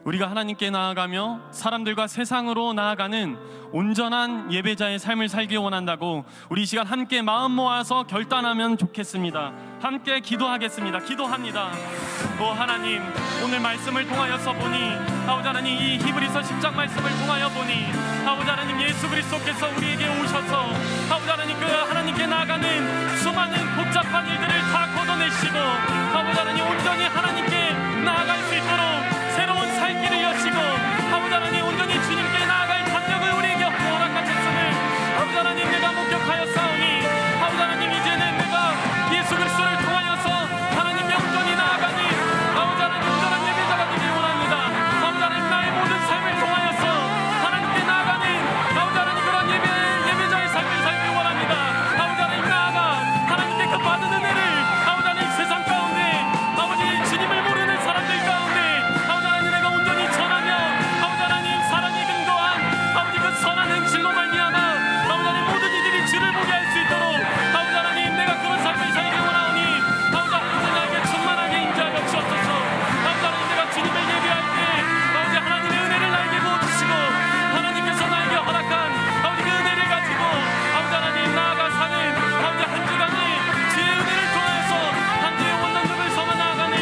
우리가 하나님께 나아가며 사람들과 세상으로 나아가는 온전한 예배자의 삶을 살기 원한다고 우리 이 시간 함께 마음 모아서 결단하면 좋겠습니다. 함께 기도하겠습니다. 기도합니다. 하나님, 오늘 말씀을 통하여서 보니 아버지 하나님, 이 히브리서 10장 말씀을 통하여 보니 아버지 하나님, 예수 그리스도께서 우리에게 오셔서 아버지 하나님, 그 하나님께 나아가는 수많은 복잡한 일들을 다 걷어내시고 아버지 하나님, 온전히 하나님께 나아갈 수 있도록 새로운 살 길을 여시고 아버지 하나님, 온전히 주님께 나아갈 담력을 우리에게 허락하셨음을 아버지 하나님, 내가 목격하였사오니 아버지 하나님, 이제는 내가 예수 그리스도를 통하여서 하나님께 온전히 나아가는 아버지 하나님, 온전한 예배자가 되길 원합니다. 아버지 하나님, 나의 모든 삶을 통하여서 하나님께 나아가는 아버지 하나님, 그런 예배자의 삶을 살길 원합니다. 아버지 하나님, 나아가 하나님께 그 받은 은혜를 아버지 하나님, 세상 가운데 아버지 주님을 모르는 사람들 가운데 아버지 하나님, 내가 온전히 전하며 아버지 하나님, 사랑이 근거한 아버지 그 선한 행실로 말미암아 아버지 하나님, 모든 이들이 주를 보게 할 수 있도록 아버지 하나님, 내가 그런 삶을 살기 원하오니 아버지 하나님, 나에게 충만하게 인자하여 주옵소서. 아버지 하나님, 내가 주님을 예배할 때 아버지 하나님의 은혜를 나에게 부어주시고 하나님께서 나에게 허락한 아버지 그 은혜를 가지고 아버지 하나님, 나아가 사는 아버지 한 주간에 주의 은혜를 통해서 한 주의 원망금을 삼아 나아가는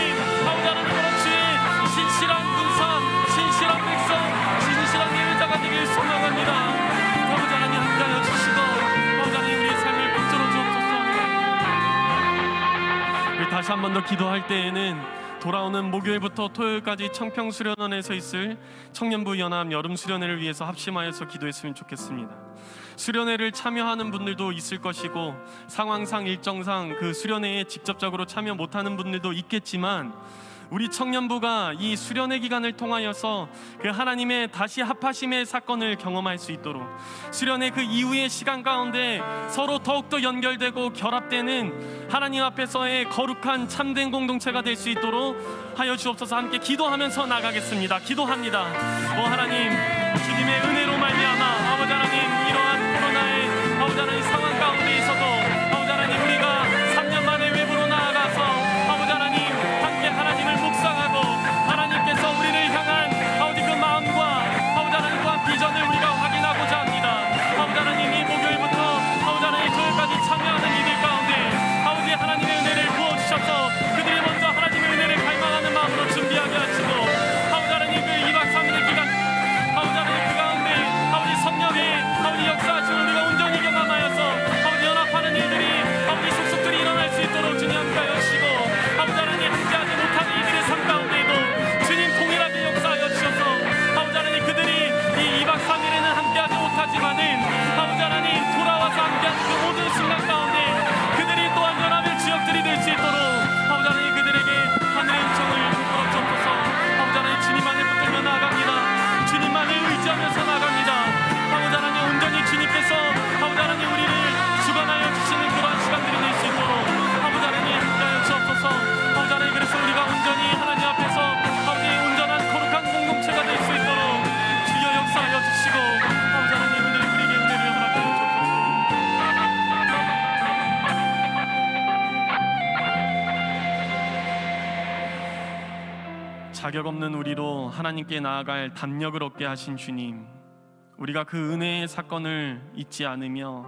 아버지 하나님, 그런 주의 신실한 군사, 신실한 백성, 신실한 예배자가 되길 소망합니다. 아버지 하나님, 함께하여 주시고 아버지 하나님, 우리의 삶을 붙들어 주옵소서. 우리 다시 한 번 더 기도할 때에는 돌아오는 목요일부터 토요일까지 청평수련원에서 있을 청년부 연합 여름 수련회를 위해서 합심하여서 기도했으면 좋겠습니다. 수련회를 참여하는 분들도 있을 것이고 상황상 일정상 그 수련회에 직접적으로 참여 못하는 분들도 있겠지만 우리 청년부가 이 수련회 기간을 통하여서 그 하나님의 다시 합하심의 사건을 경험할 수 있도록 수련회 그 이후의 시간 가운데 서로 더욱더 연결되고 결합되는 하나님 앞에서의 거룩한 참된 공동체가 될 수 있도록 하여 주옵소서. 함께 기도하면서 나가겠습니다. 기도합니다. 하나님, 주님의 은혜로 말미암아 아버지 하나님, 이러한 코로나의 아버지 하나님 상황 가운데 있어도 아버지 하나님, 우리가 3년 만에 외부로 나아가서 아버지 하나님 함께 하나님을 묵상하고 하나님께서 우리를 향한 아버지 그 마음과 아버지 하나님 또한 비전을 우리가 확인하고자 합니다. 아버지 하나님, 이 목요일부터 아버지 하나님 토요일까지 참여하는 이들 가운데 아버지 하나님의 은혜를 부어주셔서 그들이 먼저 하나님의 은혜를 갈망하는 마음으로 준비하게 하시고 아버지 하나님, 그 2박 3일의 기간 아버지 하나님, 그 가운데 아버지 성령의 아버지 역사하심을 우리가 온전히 경험하여서 아버지 연합하는 일들이 아버지 속속들이 일어날 수 있도록 주님 함께하여 주시고 아버지 하나님, 함께하지 못하는 이들의 삶 가운데에도 주님 동일하게 역사하여 주셔서 아버지 하나님, 그들이 이 2박 3일에는 함께하지 못하지만은 아버지 하나님, 돌아와서 함께하는 그 모든 순간 가운데 그들이 또한 연합의 주역들이 될 수 있도록 아버지 하나님, 그들에게 하늘의 은총을 베풀어 주옵소서. 아버지 하나님, 주님만을 붙들며 나아갑니다. 주님만을 의지하면서 나아갑니다. 아버지 하나님, 온전히 주님께서 아버지 하나님, 우리를 주관하여 주시는 그러한 시간들이 될 수 있도록 아버지 하나님, 함께하여 주옵소서. 아버지 하나님, 그래서 우리가 온전히 하나님 앞에서 아버지 온전한 거룩한 공동체가 될 수 있도록 주여 역사하여 주시고 아버지 하나님, 오늘 우리에게 은혜를 허락하여 주옵소서. 자격 없는 우리로 하나님께 나아갈 담력을 얻게 하신 주님, 우리가 그 은혜의 사건을 잊지 않으며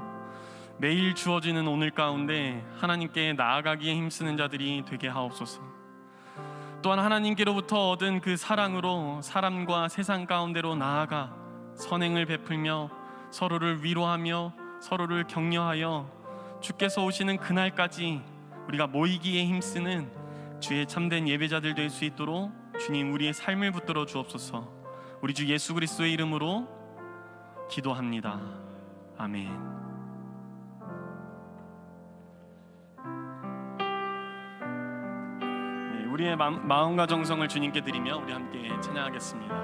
매일 주어지는 오늘 가운데 하나님께 나아가기에 힘쓰는 자들이 되게 하옵소서. 또한 하나님께로부터 얻은 그 사랑으로 사람과 세상 가운데로 나아가 선행을 베풀며 서로를 위로하며 서로를 격려하여 주께서 오시는 그날까지 우리가 모이기에 힘쓰는 주의 참된 예배자들 될 수 있도록 주님, 우리의 삶을 붙들어 주옵소서. 우리 주 예수 그리스도의 이름으로 기도합니다. 아멘. 우리의 마음과 정성을 주님께 드리며 우리 함께 찬양하겠습니다.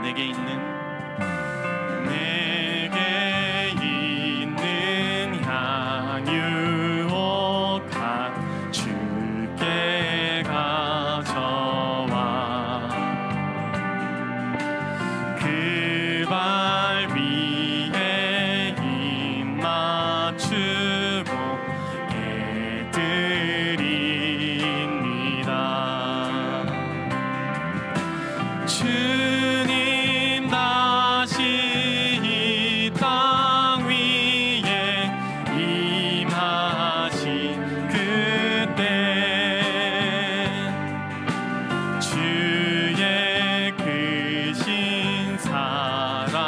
내게 있는 향유옥 주께 가져와 그 발 위에 입 맞추고 애드립니다. 주님 다시 이 땅 위에 임하신 그때 주의 크신 사랑으로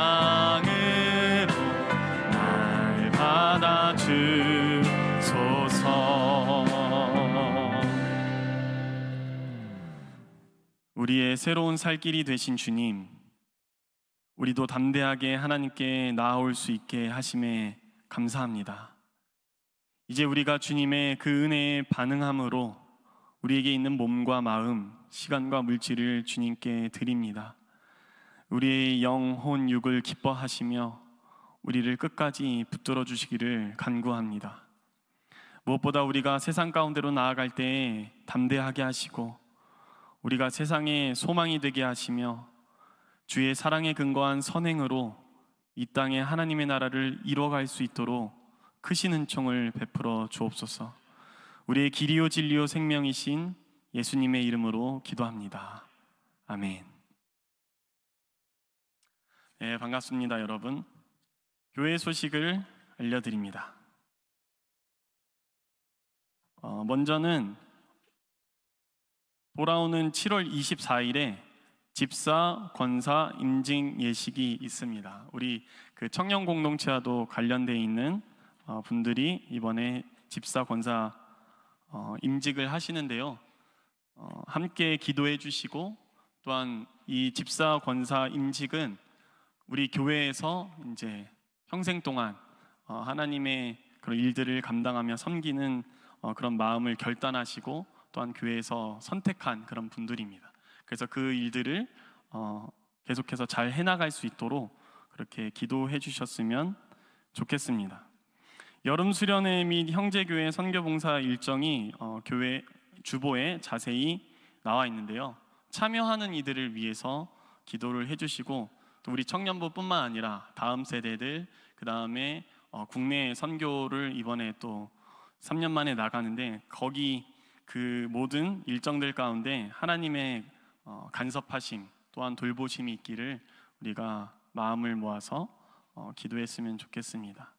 날 받아주소서. 우리의 새로운 살 길이 되신 주님, 우리도 담대하게 하나님께 나아올 수 있게 하심에 감사합니다. 이제 우리가 주님의 그 은혜에 반응함으로 우리에게 있는 몸과 마음, 시간과 물질을 주님께 드립니다. 우리의 영, 혼, 육을 기뻐하시며 우리를 끝까지 붙들어 주시기를 간구합니다. 무엇보다 우리가 세상 가운데로 나아갈 때에 담대하게 하시고 우리가 세상의 소망이 되게 하시며 주의 사랑에 근거한 선행으로 이 땅에 하나님의 나라를 이루어갈 수 있도록 크신 은총을 베풀어 주옵소서. 우리의 길이요 진리요 생명이신 예수님의 이름으로 기도합니다. 아멘. 네, 반갑습니다, 여러분. 교회 소식을 알려드립니다. 먼저는 돌아오는 7월 24일에 집사, 권사 임직 예식이 있습니다. 우리 그 청년 공동체와도 관련되어 있는 분들이 이번에 집사, 권사 임직을 하시는데요. 함께 기도해 주시고 또한 이 집사, 권사 임직은 우리 교회에서 이제 평생 동안 하나님의 그런 일들을 감당하며 섬기는 그런 마음을 결단하시고 또한 교회에서 선택한 그런 분들입니다. 그래서 그 일들을 계속해서 잘 해나갈 수 있도록 그렇게 기도해 주셨으면 좋겠습니다. 여름 수련회 및 형제교회 선교봉사 일정이 교회 주보에 자세히 나와 있는데요. 참여하는 이들을 위해서 기도를 해주시고 또 우리 청년부뿐만 아니라 다음 세대들, 그 다음에 국내 선교를 이번에 또 3년 만에 나가는데 거기 그 모든 일정들 가운데 하나님의 간섭하심 또한 돌보심이 있기를 우리가 마음을 모아서 기도했으면 좋겠습니다.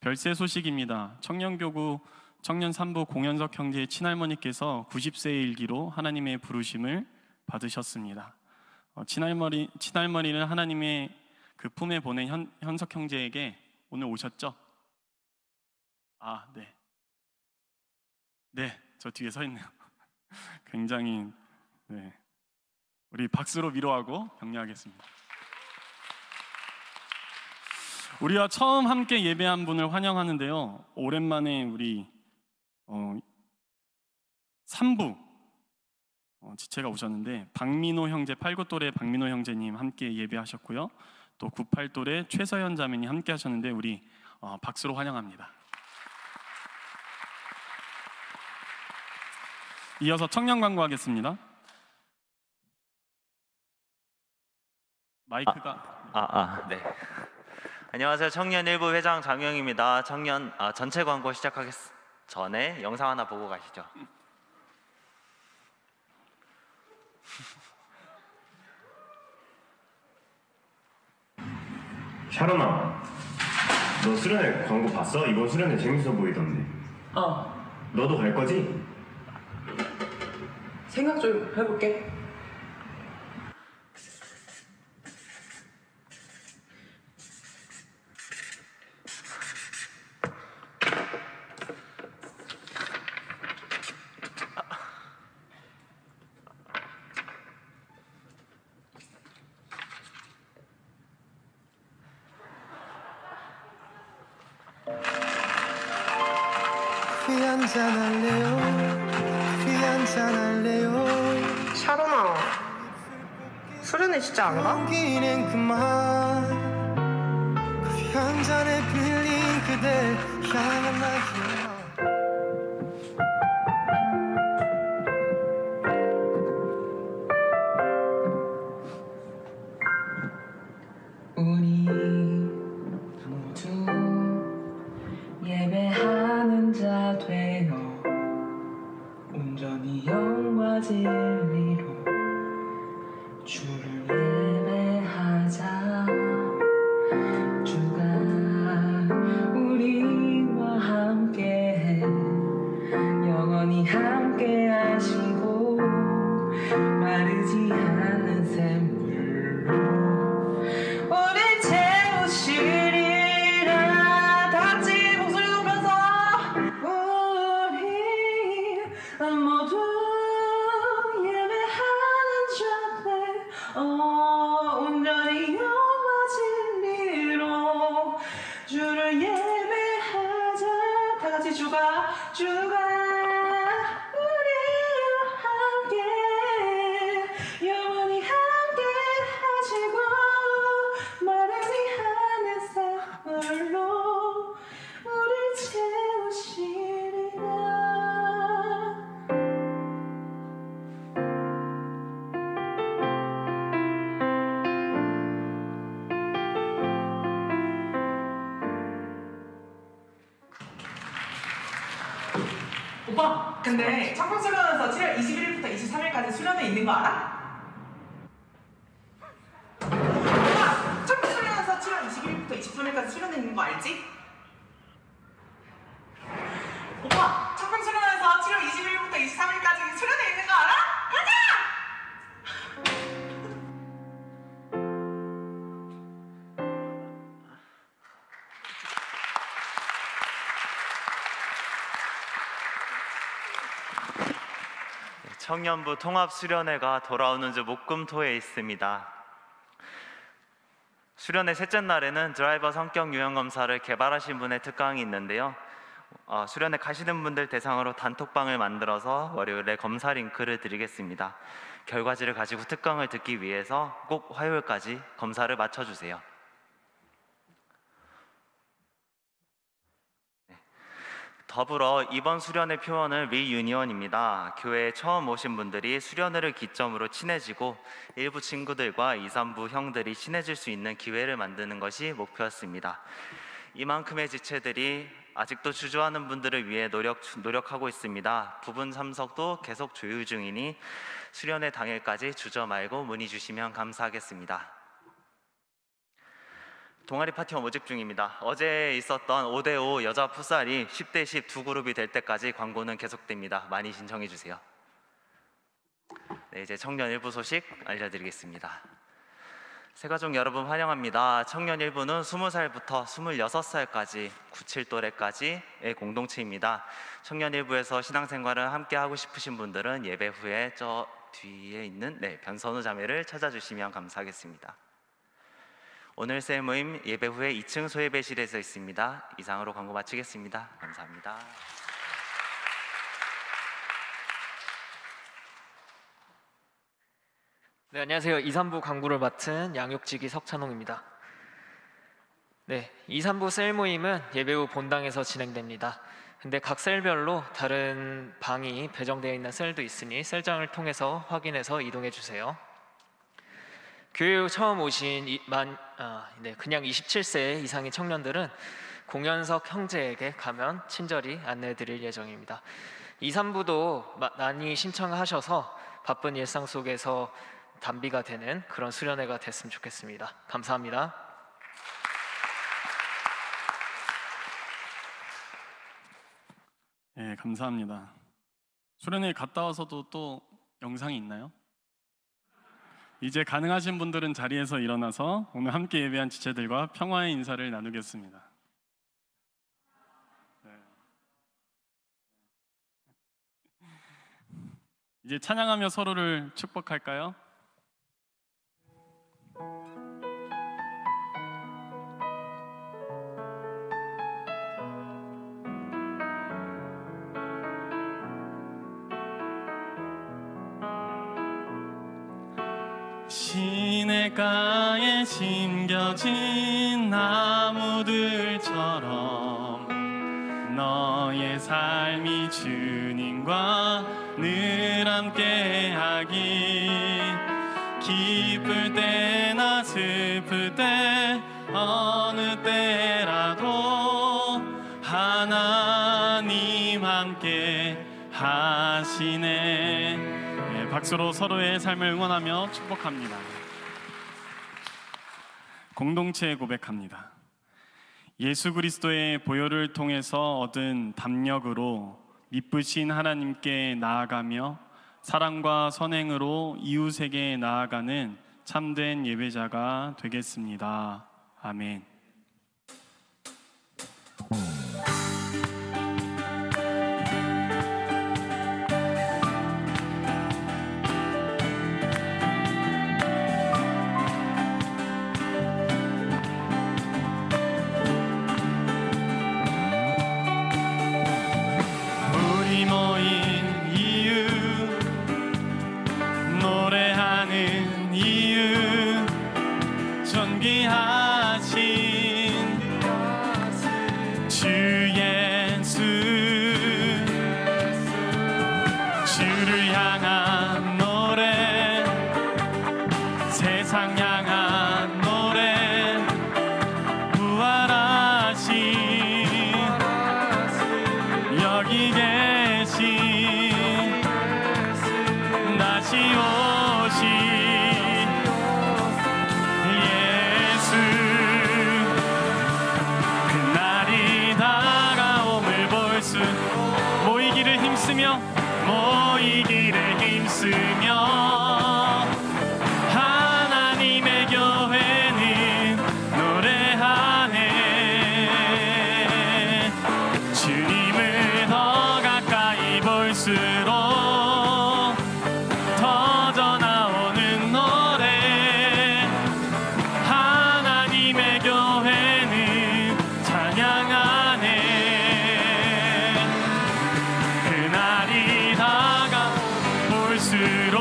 별세 소식입니다. 청년교구 청년 3부 공연석 형제의 친할머니께서 90세의 일기로 하나님의 부르심을 받으셨습니다. 친할머니는 하나님의 그 품에 보낸 현석 형제에게 오늘 오셨죠? 아, 네. 네, 저 뒤에 서 있네요. 굉장히 네. 우리 박수로 위로하고 격려하겠습니다. 우리와 처음 함께 예배한 분을 환영하는데요. 오랜만에 우리 3부 지체가 오셨는데 박민호 형제, 89또래 박민호 형제님 함께 예배하셨고요. 또 98또래 최서연 자매님 함께 하셨는데 우리 박수로 환영합니다. 이어서 청년 광고하겠습니다. 마이크가
네. 안녕하세요. 청년 1부 회장 장영입니다. 청년 전체 광고 시작하기 전에 영상 하나 보고 가시죠.
샤론아, 너 수련회 광고 봤어? 이번 수련회 재밌어 보이던데. 너도 갈 거지?
생각 좀 해볼게.
커피 한잔 할래요? 커피 한잔 할래요?
샤론아, 수련회 진짜 안 가?
용기는 그만 커피 한 잔에 빌린 그대 향한 나의
우리 모두 예배하는 자 되어 온전히 영과 진리로 주를 예배하자. 주가 우리와 함께 영원히 함께 하시고 마르지 않는 샘물로 우리 채우시리라. 다같이 목소리 높여서 우리 모두 예배하는 자들 온전히 영과 진리로 주를 예배하자. 다같이 주가 우리와 함께 영원히 함께 하시고 마르지 않는 샘물로 우리 채우시리라.
오빠, 근데 청평수련에서 7월 21일부터 23일까지 수련회 있는 거 알아? 오빠, 청평수련에서 7월 21일부터 23일까지 수련회 있는 거 알지? 오빠, 청평수련에서 7월 21일부터 23일까지 수련회 있는 거 알아? 가자!
청년부 통합수련회가 돌아오는 주 목금토에 있습니다. 수련회 셋째 날에는 드라이버 성격 유형 검사를 개발하신 분의 특강이 있는데요. 수련회 가시는 분들 대상으로 단톡방을 만들어서 월요일에 검사 링크를 드리겠습니다. 결과지를 가지고 특강을 듣기 위해서 꼭 화요일까지 검사를 마쳐주세요. 더불어 이번 수련회 표어는 리유니언입니다. 교회에 처음 오신 분들이 수련회를 기점으로 친해지고 일부 친구들과 2, 3부 형들이 친해질 수 있는 기회를 만드는 것이 목표였습니다. 이만큼의 지체들이 아직도 주저하는 분들을 위해 노력하고 있습니다. 부분 참석도 계속 조율 중이니 수련회 당일까지 주저 말고 문의 주시면 감사하겠습니다. 동아리 파티원 모집 중입니다. 어제 있었던 5대5 여자 풋살이 10대 10 두 그룹이 될 때까지 광고는 계속됩니다. 많이 신청해 주세요. 네, 이제 청년 일부 소식 알려드리겠습니다. 새가족 여러분 환영합니다. 청년 일부는 20살부터 26살까지 97또래까지의 공동체입니다. 청년 일부에서 신앙생활을 함께 하고 싶으신 분들은 예배 후에 저 뒤에 있는 변선우 자매를 찾아주시면 감사하겠습니다. 오늘 셀 모임 예배 후에 2층 소예배실에서 있습니다. 이상으로 광고 마치겠습니다. 감사합니다.
네, 안녕하세요. 2, 3부 광고를 맡은 양육지기 석찬홍입니다. 네, 2, 3부 셀 모임은 예배 후 본당에서 진행됩니다. 근데 각 셀별로 다른 방이 배정되어 있는 셀도 있으니 셀장을 통해서 확인해서 이동해 주세요. 교회 후 처음 오신 그냥 27세 이상의 청년들은 공연석 형제에게 가면 친절히 안내해 드릴 예정입니다. 2, 3부도 많이 신청하셔서 바쁜 일상 속에서 단비가 되는 그런 수련회가 됐으면 좋겠습니다. 감사합니다.
네, 감사합니다. 수련회 갔다 와서도 또 영상이 있나요? 이제 가능하신 분들은 자리에서 일어나서 오늘 함께 예배한 지체들과 평화의 인사를 나누겠습니다. 네. 이제 찬양하며 서로를 축복할까요? 시냇가에 심겨진 나무들처럼 너의 삶이 주님과 늘 함께하기, 기쁠 때나 슬플 때 어느 때라도 하나님 함께 하시네. 네, 박수로 서로의 삶을 응원하며 축복합니다. 공동체 고백합니다. 예수 그리스도의 보혈을 통해서 얻은 담력으로 미쁘신 하나님께 나아가며 사랑과 선행으로 이웃에게 나아가는 참된 예배자가 되겠습니다. 아멘. 우리 모인 이유, 노래하는 이유, 존귀하신 주 예수, 주를 향한 노래, 세상 향한 노래, 부활하신 여기 계신 다시 오신 예수, 그날이 다가옴을 볼 수, 모이기를 힘쓰며 하나님의 교회는 노래하네. 주님을 더 가까이 볼수록 더 전하오는 노래, 하나님의 교회는 찬양하네. 그날이 다가올수록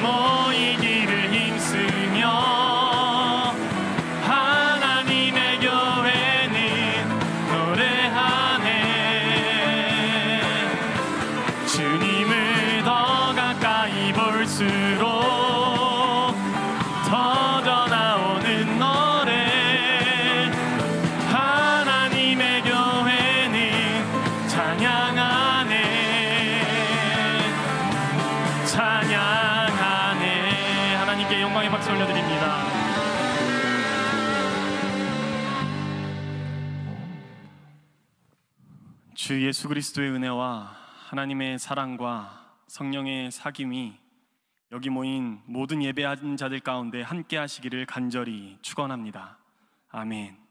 모이기를 힘쓰며 하나님의 교회는 노래하네. 주님을 더 가까이 볼수록 더 전하오는 노래, 하나님의 교회는 찬양하네. 찬양하네. 하나님께 영광의 박수 올려드립니다. 주 예수 그리스도의 은혜와 하나님의 사랑과 성령의 사귐이 여기 모인 모든 예배하는 자들 가운데 함께 하시기를 간절히 축원합니다. 아멘.